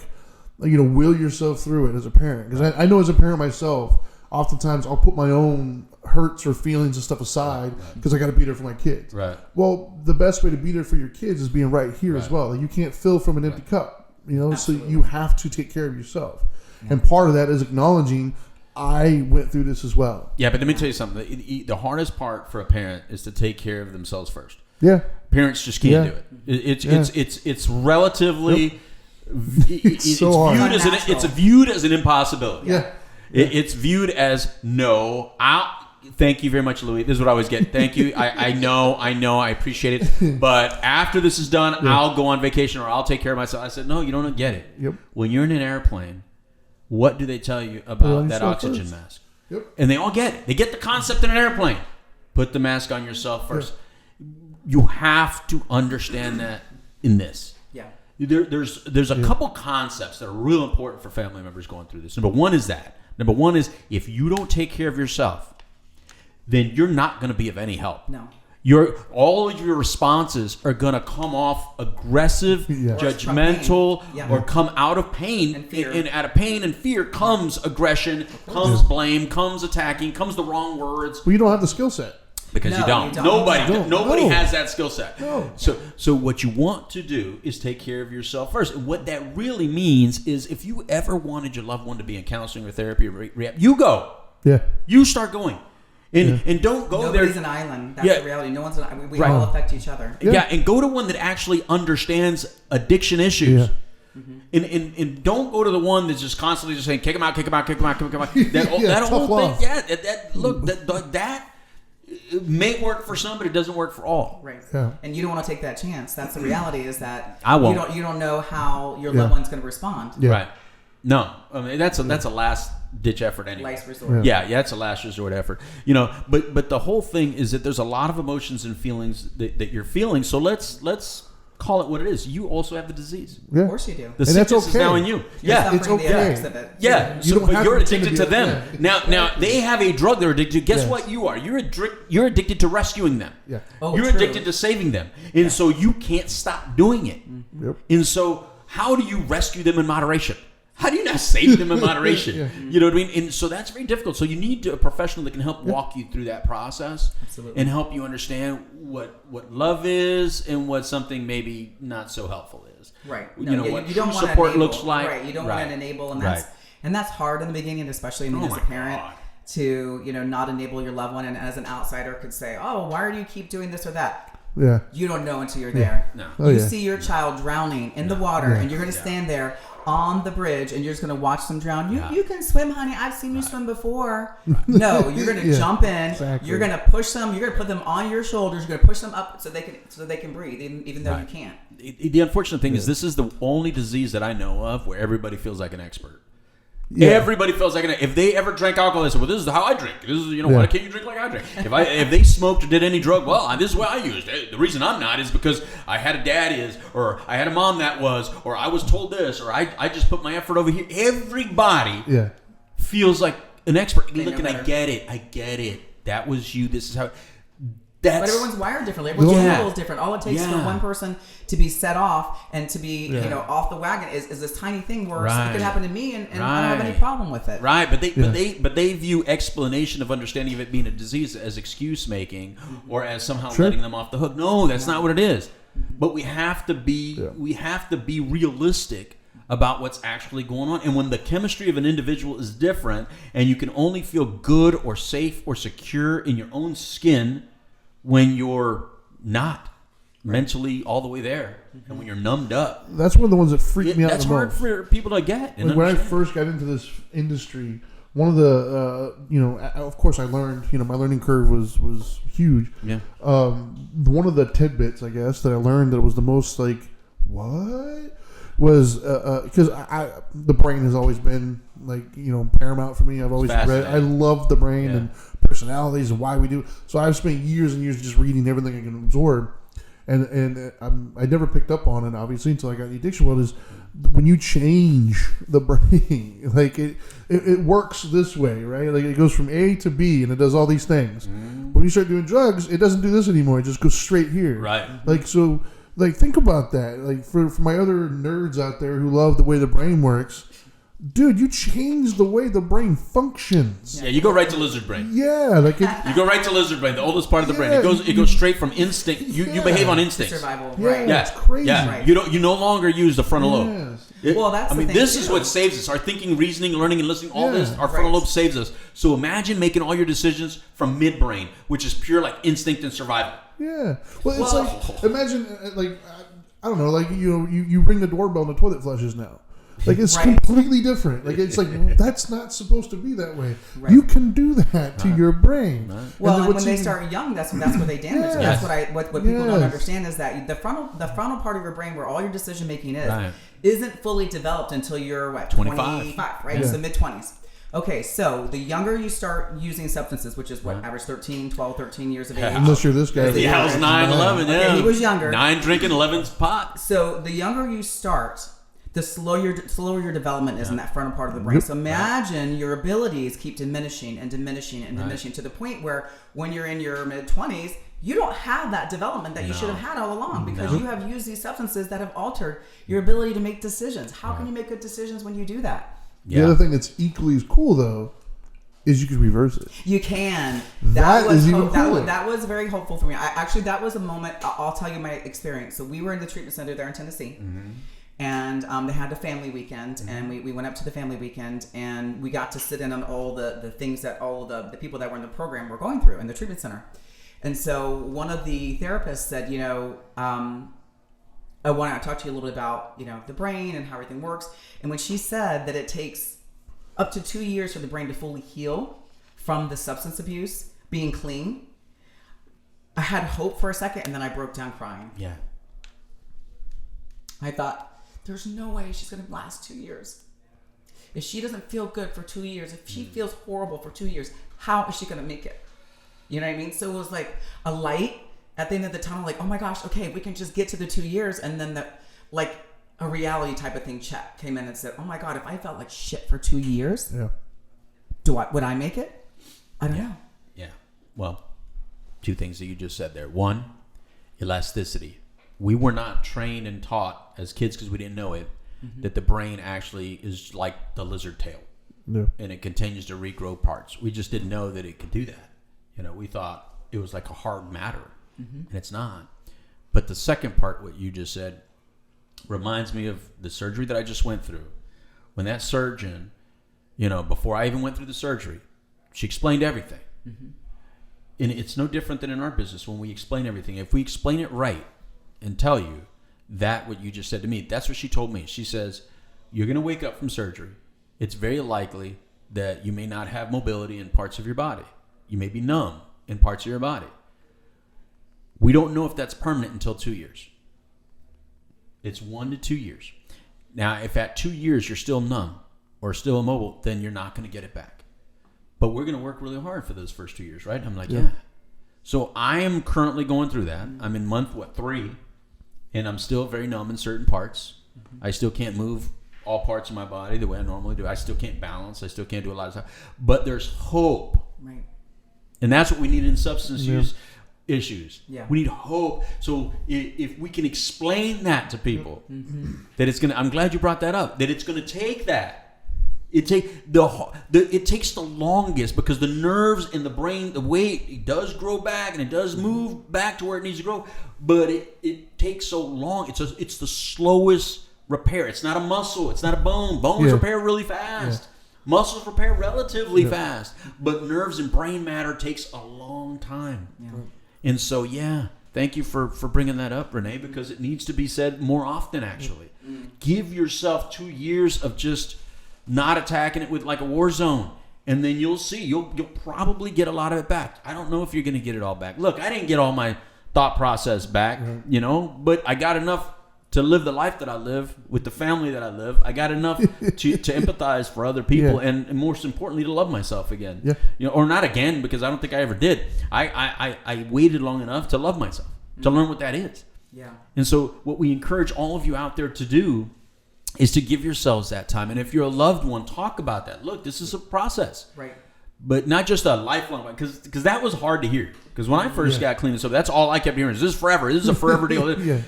will yourself through it as a parent. Because I know as a parent myself, oftentimes I'll put my own hurts or feelings and stuff aside because I got to be there for my kids. Right. Well, the best way to be there for your kids is being right here as well. Like, you can't fill from an empty cup. So you have to take care of yourself. And part of that is acknowledging I went through this as well. Yeah, but let me tell you something. The hardest part for a parent is to take care of themselves first. Yeah. Parents just can't do it. It's relatively it's so viewed as unnatural. it's viewed as an impossibility. Yeah. It's viewed as no. Thank you very much, Louis. This is what I always get. Thank you. I know. I appreciate it. But after this is done, I'll go on vacation or I'll take care of myself. I said, no, you don't get it. Yep. When you're in an airplane, what do they tell you about that oxygen mask? Yep. And they all get it. They get the concept in an airplane. Put the mask on yourself first. You have to understand that in this. Yeah. There's a couple concepts that are real important for family members going through this. Number one is if you don't take care of yourself, then you're not going to be of any help. No. All of your responses are going to come off aggressive, judgmental, or come out of pain. And fear. And out of pain and fear comes aggression, comes blame, comes attacking, comes the wrong words. Well, you don't have the skill set. Because No, you don't. you don't. Nobody No. has that skill set. No. So what you want to do is take care of yourself first. And what that really means is if you ever wanted your loved one to be in counseling or therapy or rehab, you go. Yeah. You start going. And don't go Nobody's there. an island. That's the reality. No one's we all affect each other. And go to one that actually understands addiction issues. Yeah. And don't go to the one that's just constantly just saying, kick him out. That tough whole love. thing, that it may work for some, but it doesn't work for all. Right. Yeah. And you don't want to take that chance. That's the reality is that I won't. you don't know how your loved one's going to respond. Yeah. Right. No. I mean, that's a last ditch effort anyway. Last resort. Yeah, it's a last resort effort. But the whole thing is that there's a lot of emotions and feelings that you're feeling. So let's call it what it is. You also have the disease. Yeah. Of course you do. The And that's sickness is okay. now in you. You're it's suffering the okay. effects of it. Yeah, You so don't have but you're to pretend addicted to to be- them. yeah. Now they have a drug they're addicted to. Guess Yes. what you are? You're addicted to rescuing them. Yeah. Oh, You're true. addicted to saving them. And so you can't stop doing it. Yep. And so how do you rescue them in moderation? How do you not save them in moderation? Yeah. You know what I mean? And so that's very difficult. So you need a professional that can help walk you through that process. Absolutely. And help you understand what love is and what something maybe not so helpful is. Right. What you don't true want support to enable, looks like. Right. You don't Right. want to enable, and Right. that's hard in the beginning, especially as Oh a my parent. God. To not enable your loved one, and as an outsider could say, "Oh, why do you keep doing this or that?" Yeah. You don't know until you're there. No. Oh, You yeah. see your child drowning in the water, and you're going to stand there on the bridge, and you're just going to watch them drown. You can swim, honey. I've seen you swim before. No, you're going to Yeah, jump in. exactly. You're going to push them. You're going to put them on your shoulders. You're going to push them up so they can breathe, even though you can't. The unfortunate thing is this is the only disease that I know of where everybody feels like an expert. Yeah. Everybody feels like if they ever drank alcohol, they say, "Well, this is how I drink. This is why can't you drink like I drink?" If they smoked or did any drug, well, this is what I used. The reason I'm not is because I had a dad or I had a mom that was, or I was told this, or I just put my effort over here. Everybody feels like an expert. They know Look, and I better. get it. That was you. This is how. But everyone's wired differently. Everyone's level is different. All it takes for one person to be set off and to be, off the wagon is this tiny thing where it could happen to me, and I don't have any problem with it. Right, but they view explanation of understanding of it being a disease as excuse making or as somehow letting them off the hook. No, that's not what it is. But we have to be realistic about what's actually going on. And when the chemistry of an individual is different, and you can only feel good or safe or secure in your own skin when you're not mentally all the way there, and when you're numbed up. That's one of the ones that freak me out That's the hard most. for people to get. Like when I first got into this industry, one of the, of course I learned, my learning curve was huge. Yeah. One of the tidbits, I guess, that I learned that was the most like, what? was because the brain has always been paramount for me. I've always read. I love the brain and personalities and why we do. So I've spent years and years just reading everything I can absorb, and I never picked up on it obviously until I got in the addiction world. Is when you change the brain, like it works this way, right? Like it goes from A to B and it does all these things. When you start doing drugs, it doesn't do this anymore. It just goes straight here, right? Like so. Like, think about that. Like, for my other nerds out there who love the way the brain works, dude, you change the way the brain functions. Yeah, you go right to lizard brain. Yeah, like you go right to lizard brain, the oldest part of the brain. It goes straight from instinct. You behave on instinct. Survival, right? Yeah, it's crazy. Yeah, right. You no longer use the frontal lobe. Well, that's the thing this too. is what saves us. Our thinking, reasoning, learning, and listening, all this, our frontal lobe saves us. So imagine making all your decisions from midbrain, which is pure like instinct and survival. Yeah. Well, it's like, imagine, I don't know, like, you ring the doorbell and the toilet flushes now. Like, it's completely different. Like, it's like, that's not supposed to be that way. Right. You can do that to your brain. Right. Well, and when they start young, that's what they damage. That's what people don't understand is that the frontal part of your brain where all your decision making isn't fully developed until you're 25, right? So mid-20s. Okay, so the younger you start using substances, which is average 12, 13 years of age. Unless you're this guy. I was 9, 11, Okay, he was younger. 9 drinking, 11's pot. So the younger you start, the slower your development is in that frontal part of the brain. So imagine your abilities keep diminishing and diminishing and diminishing to the point where when you're in your mid-20s, you don't have that development that you should have had all along because you have used these substances that have altered your ability to make decisions. How can you make good decisions when you do that? The other thing that's equally as cool, though, is you can reverse it. You can. That was very hopeful for me. That was a moment. I'll tell you my experience. So we were in the treatment center there in Tennessee, and they had a family weekend, and we went up to the family weekend, and we got to sit in on all the things that all the people that were in the program were going through in the treatment center. And so one of the therapists said, I want to talk to you a little bit about, the brain and how everything works. And when she said that it takes up to 2 years for the brain to fully heal from the substance abuse, being clean, I had hope for a second, and then I broke down crying. Yeah. I thought, there's no way she's going to last 2 years. If she doesn't feel good for 2 years, if she feels horrible for 2 years, how is she going to make it? You know what I mean? So it was like a light at the end of the tunnel, like, oh my gosh, okay, we can just get to the 2 years. And then a reality type of thing check came in and said, oh my God, if I felt like shit for 2 years, would I make it? I don't know. Yeah. Well, 2 things that you just said there. 1, elasticity. We were not trained and taught as kids because we didn't know it, that the brain actually is like the lizard tail. Yeah. And it continues to regrow parts. We just didn't know that it could do that. We thought it was like a hard matter. And it's not. But the second part, what you just said, reminds me of the surgery that I just went through. When that surgeon, before I even went through the surgery, she explained everything. And it's no different than in our business when we explain everything. If we explain it right and tell you that what you just said to me, that's what she told me. She says, you're going to wake up from surgery. It's very likely that you may not have mobility in parts of your body. You may be numb in parts of your body. We don't know if that's permanent until 2 years. It's 1 to 2 years. Now, if at 2 years you're still numb or still immobile, then you're not going to get it back. But we're going to work really hard for those first 2 years, right? I'm like, yeah. So I am currently going through that. I'm in month, 3? And I'm still very numb in certain parts. I still can't move all parts of my body the way I normally do. I still can't balance. I still can't do a lot of stuff. But there's hope. Right. And that's what we need in substance use issues. Yeah. We need hope. So if we can explain that to people, that it's gonna. I'm glad you brought that up. That it's gonna take that. It takes the longest because the nerves in the brain, the way it does grow back and it does move back to where it needs to grow, but it takes so long. It's the slowest repair. It's not a muscle. It's not a bone. Bones repair really fast. Yeah. Muscles repair relatively fast, but nerves and brain matter takes a long time. Yeah. And so, thank you for bringing that up, Renee, because it needs to be said more often, actually. Give yourself 2 years of just not attacking it with like a war zone, and then you'll see. You'll probably get a lot of it back. I don't know if you're going to get it all back. Look, I didn't get all my thought process back, but I got enough to live the life that I live with the family that I live. I got enough to empathize for other people, and most importantly, to love myself again. Yeah. Or not again, because I don't think I ever did. I waited long enough to love myself, to learn what that is. Yeah. And so what we encourage all of you out there to do is to give yourselves that time. And if you're a loved one, talk about that. Look, this is a process. Right. But not just a lifelong one, because that was hard to hear. Because when I first got clean and sober, that's all I kept hearing is, this is forever. This is a forever deal. Yeah.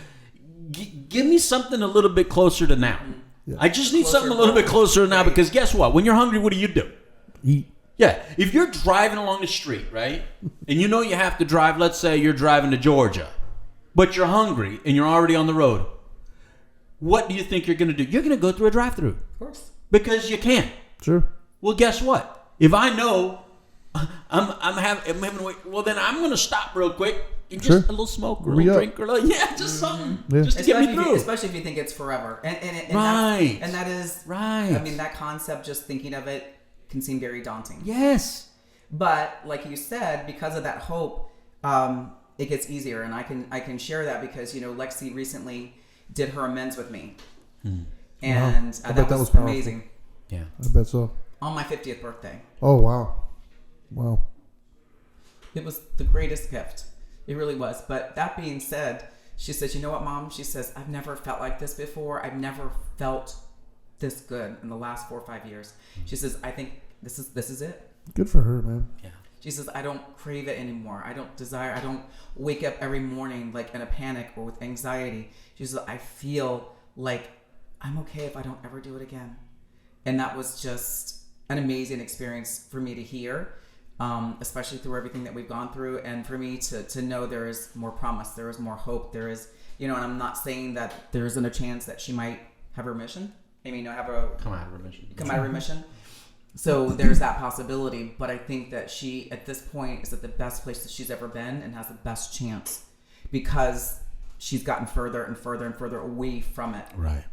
Give me something a little bit closer to now. Yeah. I just need something a little bit closer to now, because guess what? When you're hungry, what do? Eat. Yeah. If you're driving along the street, right, and you know you have to drive, let's say you're driving to Georgia, but you're hungry and you're already on the road, what do you think you're going to do? You're going to go through a drive-through. Of course. Because you can. Sure. Well, guess what? If I know I'm having to wait, well, then I'm going to stop real quick and just a little smoke or a little drink or a little, just something. Yeah. Just to get me through. Especially if you think it's forever. And Right. That is, Right. I mean, that concept, just thinking of it, can seem very daunting. Yes. But like you said, because of that hope, it gets easier. And I can share that because, Lexi recently did her amends with me. And that was amazing. Yeah. I bet so. On my 50th birthday. Oh, wow. Wow. It was the greatest gift. It really was. But that being said, she says, you know what, Mom? She says, I've never felt like this before. I've never felt this good in the last 4 or 5 years. She says, I think this is it. Good for her, man. Yeah. She says, I don't crave it anymore. I don't wake up every morning like in a panic or with anxiety. She says, I feel like I'm okay if I don't ever do it again. And that was just an amazing experience for me to hear, especially through everything that we've gone through. And for me to know there is more promise, there is more hope, there is, and I'm not saying that there isn't a chance that she might have remission. I mean, Come out of remission. So there's that possibility, but I think that she, at this point, is at the best place that she's ever been and has the best chance because she's gotten further and further and further away from it. Right.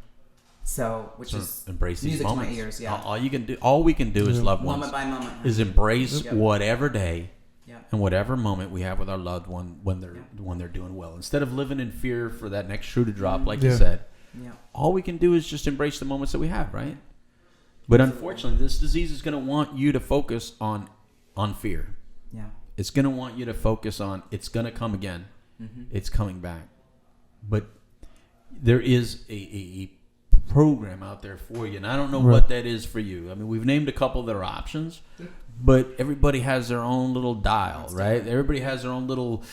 So, which is embrace these music moments. To my ears. Yeah. All we can do as loved ones, moment by moment, is embrace whatever day Yeah. and whatever moment we have with our loved one when they're doing well. Instead of living in fear for that next shoe to drop, like you said. Yeah. All we can do is just embrace the moments that we have, right? But unfortunately, this disease is going to want you to focus on fear. Yeah. It's going to want you to focus on it's going to come again. Mm-hmm. It's coming back. But there is a program out there for you, and I don't know what that is for you. I mean, we've named a couple that are options, but everybody has their own little dial, right? Everybody has their own little,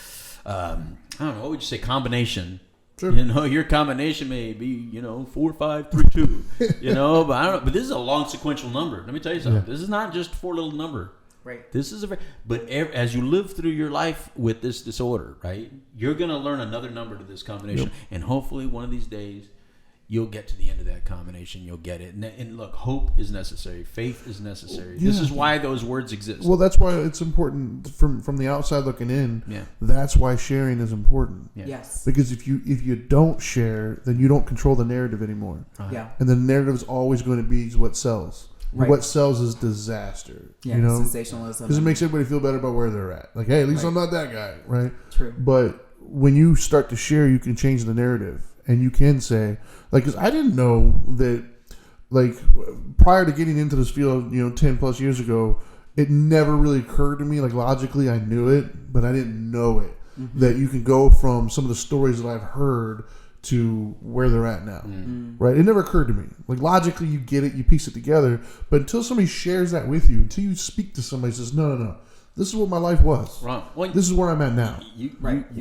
I don't know, what would you say, combination. Sure. Your combination may be, 4, 5, 3, 2, but I don't know. But this is a long sequential number. Let me tell you something. Yeah. This is not just 4 little number. Right. This is but as you live through your life with this disorder, right, you're going to learn another number to this combination. Yep. And hopefully one of these days, you'll get to the end of that combination. You'll get it. And look, hope is necessary. Faith is necessary. Yeah. This is why those words exist. Well, that's why it's important from the outside looking in. Yeah. That's why sharing is important. Yeah. Yes. Because if you don't share, then you don't control the narrative anymore. Yeah. And the narrative is always going to be what sells. Right. What sells is disaster. Yeah. Sensationalism. Because it makes everybody feel better about where they're at. Like, hey, at least I'm not that guy, right? True. But when you start to share, you can change the narrative. And you can say, because I didn't know that, prior to getting into this field, 10 plus years ago, it never really occurred to me. Logically, I knew it, but I didn't know it. Mm-hmm. That you can go from some of the stories that I've heard to where they're at now. Mm-hmm. Right? It never occurred to me. Logically, you get it, you piece it together. But until somebody shares that with you, until you speak to somebody who says, no. This is what my life was. Right. Well, this is where I'm at now. You've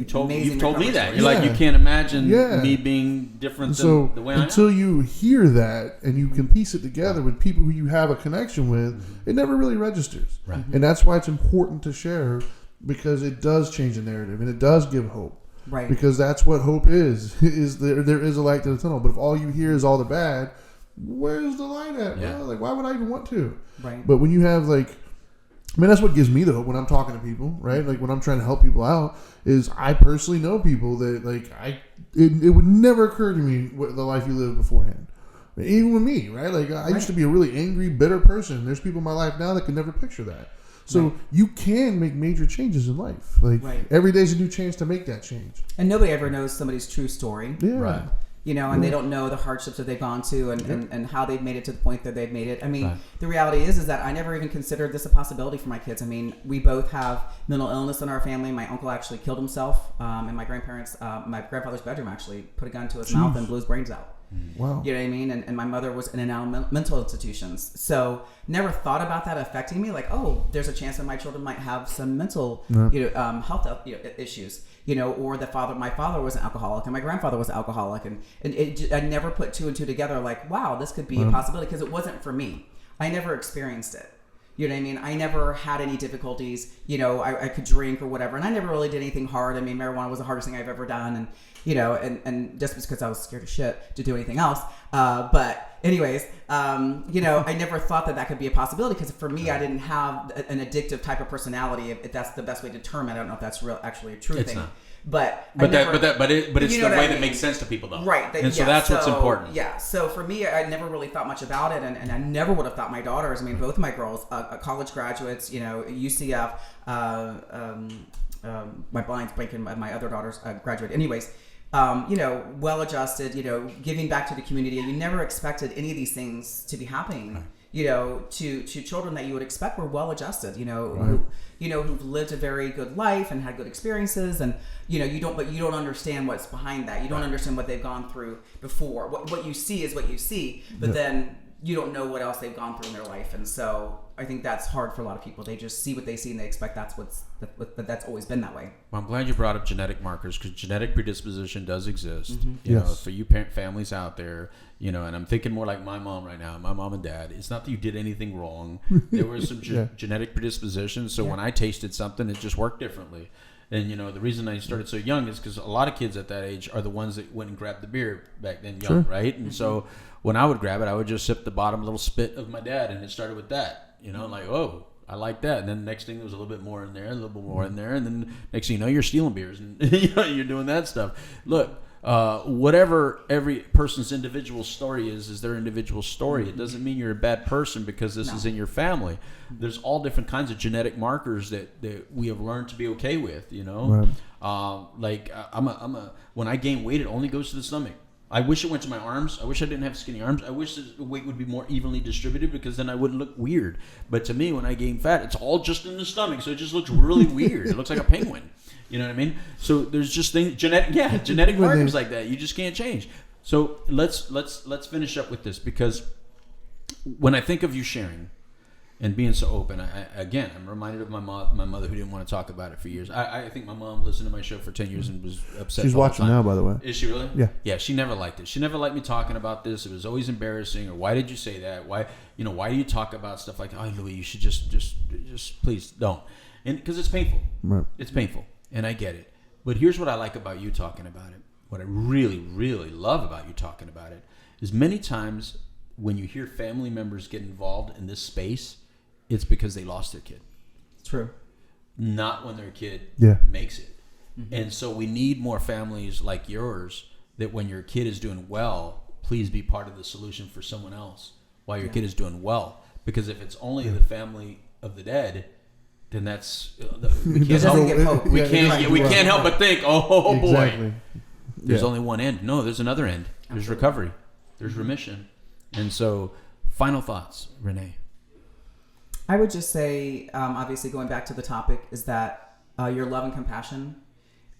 told me that. You're Yeah. like, you can't imagine me being different than the way I am. Until you hear that and you can piece it together with people who you have a connection with, it never really registers. Right. And that's why it's important to share, because it does change the narrative and it does give hope. Right. Because that's what hope is there is a light to the tunnel. But if all you hear is all the bad, where's the light at? Yeah. Well, why would I even want to? Right. But when you have that's what gives me the hope when I'm talking to people, right? When I'm trying to help people out, is I personally know people that it would never occur to me what the life you lived beforehand. Even with me, right? I used to be a really angry, bitter person. There's people in my life now that can never picture that. So you can make major changes in life. Every day's a new chance to make that change. And nobody ever knows somebody's true story. Yeah. Right. and they don't know the hardships that they've gone to and how they've made it to the point that they've made it. I mean, the reality is that I never even considered this a possibility for my kids. I mean, we both have mental illness in our family. My uncle actually killed himself, and my grandfather's bedroom actually put a gun to his mouth and blew his brains out. Wow. You know what I mean? And my mother was in and out of mental institutions. So never thought about that affecting me. Like, oh, there's a chance that my children might have some mental, health issues. Or my father was an alcoholic and my grandfather was an alcoholic, and I never put two and two together. Like, wow, this could be a possibility, because it wasn't for me. I never experienced it. You know what I mean? I never had any difficulties. I could drink or whatever, and I never really did anything hard. I mean, marijuana was the hardest thing I've ever done, and and just because I was scared of shit to do anything else. But anyways, I never thought that could be a possibility, because for me, I didn't have an addictive type of personality. If that's the best way to term it, I don't know if that's actually a true thing. Not. But it's the way that makes sense to people, though. Right. So that's what's important. Yeah. So for me, I never really thought much about it, and I never would have thought my daughters. I mean, both of my girls, college graduates. UCF. My blind's blanking. My other daughters graduated. Anyways. Well-adjusted, giving back to the community. You never expected any of these things to be happening, to children that you would expect were well-adjusted, who've lived a very good life and had good experiences, and, you don't understand what's behind that. You don't understand what they've gone through before. What you see is what you see, but then you don't know what else they've gone through in their life. And so I think that's hard for a lot of people. They just see what they see and they expect that's always been that way. Well, I'm glad you brought up genetic markers, because genetic predisposition does exist. Yes. For you families out there, and I'm thinking more like my mom right now, my mom and dad. It's not that you did anything wrong. There was some genetic predisposition. So when I tasted something, it just worked differently. And, the reason I started so young is because a lot of kids at that age are the ones that went and grabbed the beer back then young, right? And so when I would grab it, I would just sip the bottom little spit of my dad, and it started with that, like, oh, I like that. And then next thing, there was a little bit more in there, a little bit more in there. And then next thing you know, you're stealing beers and you're doing that stuff. Look, whatever every person's individual story is their individual story. It doesn't mean you're a bad person because this is in your family. There's all different kinds of genetic markers that we have learned to be okay with, Right. When I gain weight, it only goes to the stomach. I wish it went to my arms. I wish I didn't have skinny arms. I wish the weight would be more evenly distributed, because then I wouldn't look weird. But to me, when I gain fat, it's all just in the stomach, so it just looks really weird. It looks like a penguin. You know what I mean? So there's just things, genetic markers like that. You just can't change. So let's finish up with this, because when I think of you sharing and being so open, I'm reminded of my mother, who didn't want to talk about it for years. I think my mom listened to my show for 10 years and was upset. She's watching now, by the way. Is she really? Yeah. Yeah, she never liked it. She never liked me talking about this. It was always embarrassing. Or why did you say that? Why do you talk about stuff like, oh, Louis, you should just please don't. And because it's painful. Right. It's painful, and I get it. But here's what I like about you talking about it. What I really, really love about you talking about it is many times when you hear family members get involved in this space, it's because they lost their kid. True. Not when their kid makes it. Mm-hmm. And so we need more families like yours, that when your kid is doing well, please be part of the solution for someone else while your kid is doing well. Because if it's only the family of the dead, then that's we can't help but think, oh boy, there's only one end. No, there's another end. There's recovery. There's remission. And so, final thoughts, Renee. I would just say, obviously going back to the topic, is that your love and compassion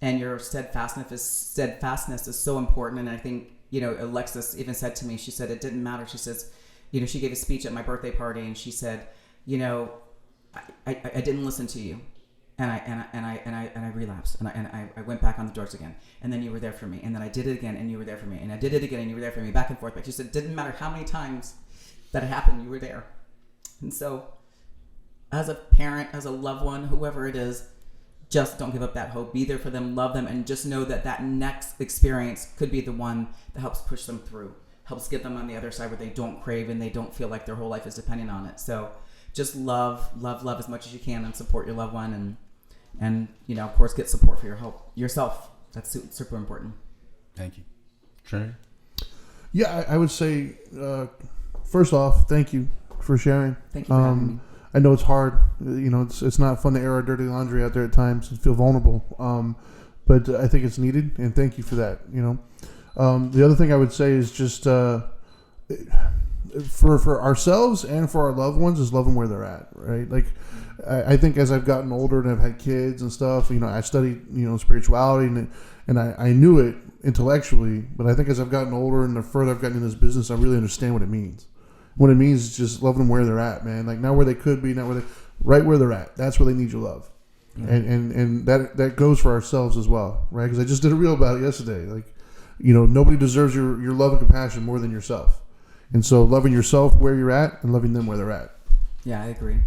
and your steadfastness is so important. And I think, Alexis even said to me, she said, it didn't matter. She says, she gave a speech at my birthday party, and she said, I didn't listen to you. And I relapsed, and I went back on the drugs again, and then you were there for me, and then I did it again, and you were there for me, and I did it again, and you were there for me, back and forth. But she said, it didn't matter how many times that it happened, you were there. And so, as a parent, as a loved one, whoever it is, just don't give up that hope. Be there for them, love them, and just know that next experience could be the one that helps push them through, helps get them on the other side where they don't crave and they don't feel like their whole life is depending on it. So, just love as much as you can, and support your loved one, and of course, get support for yourself. That's super important. Thank you. Trinity? Yeah, I would say, first off, thank you for sharing. Thank you for having me. I know it's hard. It's not fun to air our dirty laundry out there at times and feel vulnerable. But I think it's needed, and thank you for that. The other thing I would say is just for ourselves and for our loved ones is love them where they're at, right? Like, I think as I've gotten older and I've had kids and stuff, I studied, spirituality and I knew it intellectually, but I think as I've gotten older and the further I've gotten in this business, I really understand what it means. What it means is just love them where they're at, man. Like, not where they could be, right where they're at. That's where they need your love. And that goes for ourselves as well, right? Because I just did a reel about it yesterday. Like, nobody deserves your love and compassion more than yourself. And so loving yourself where you're at and loving them where they're at. Yeah, I agree.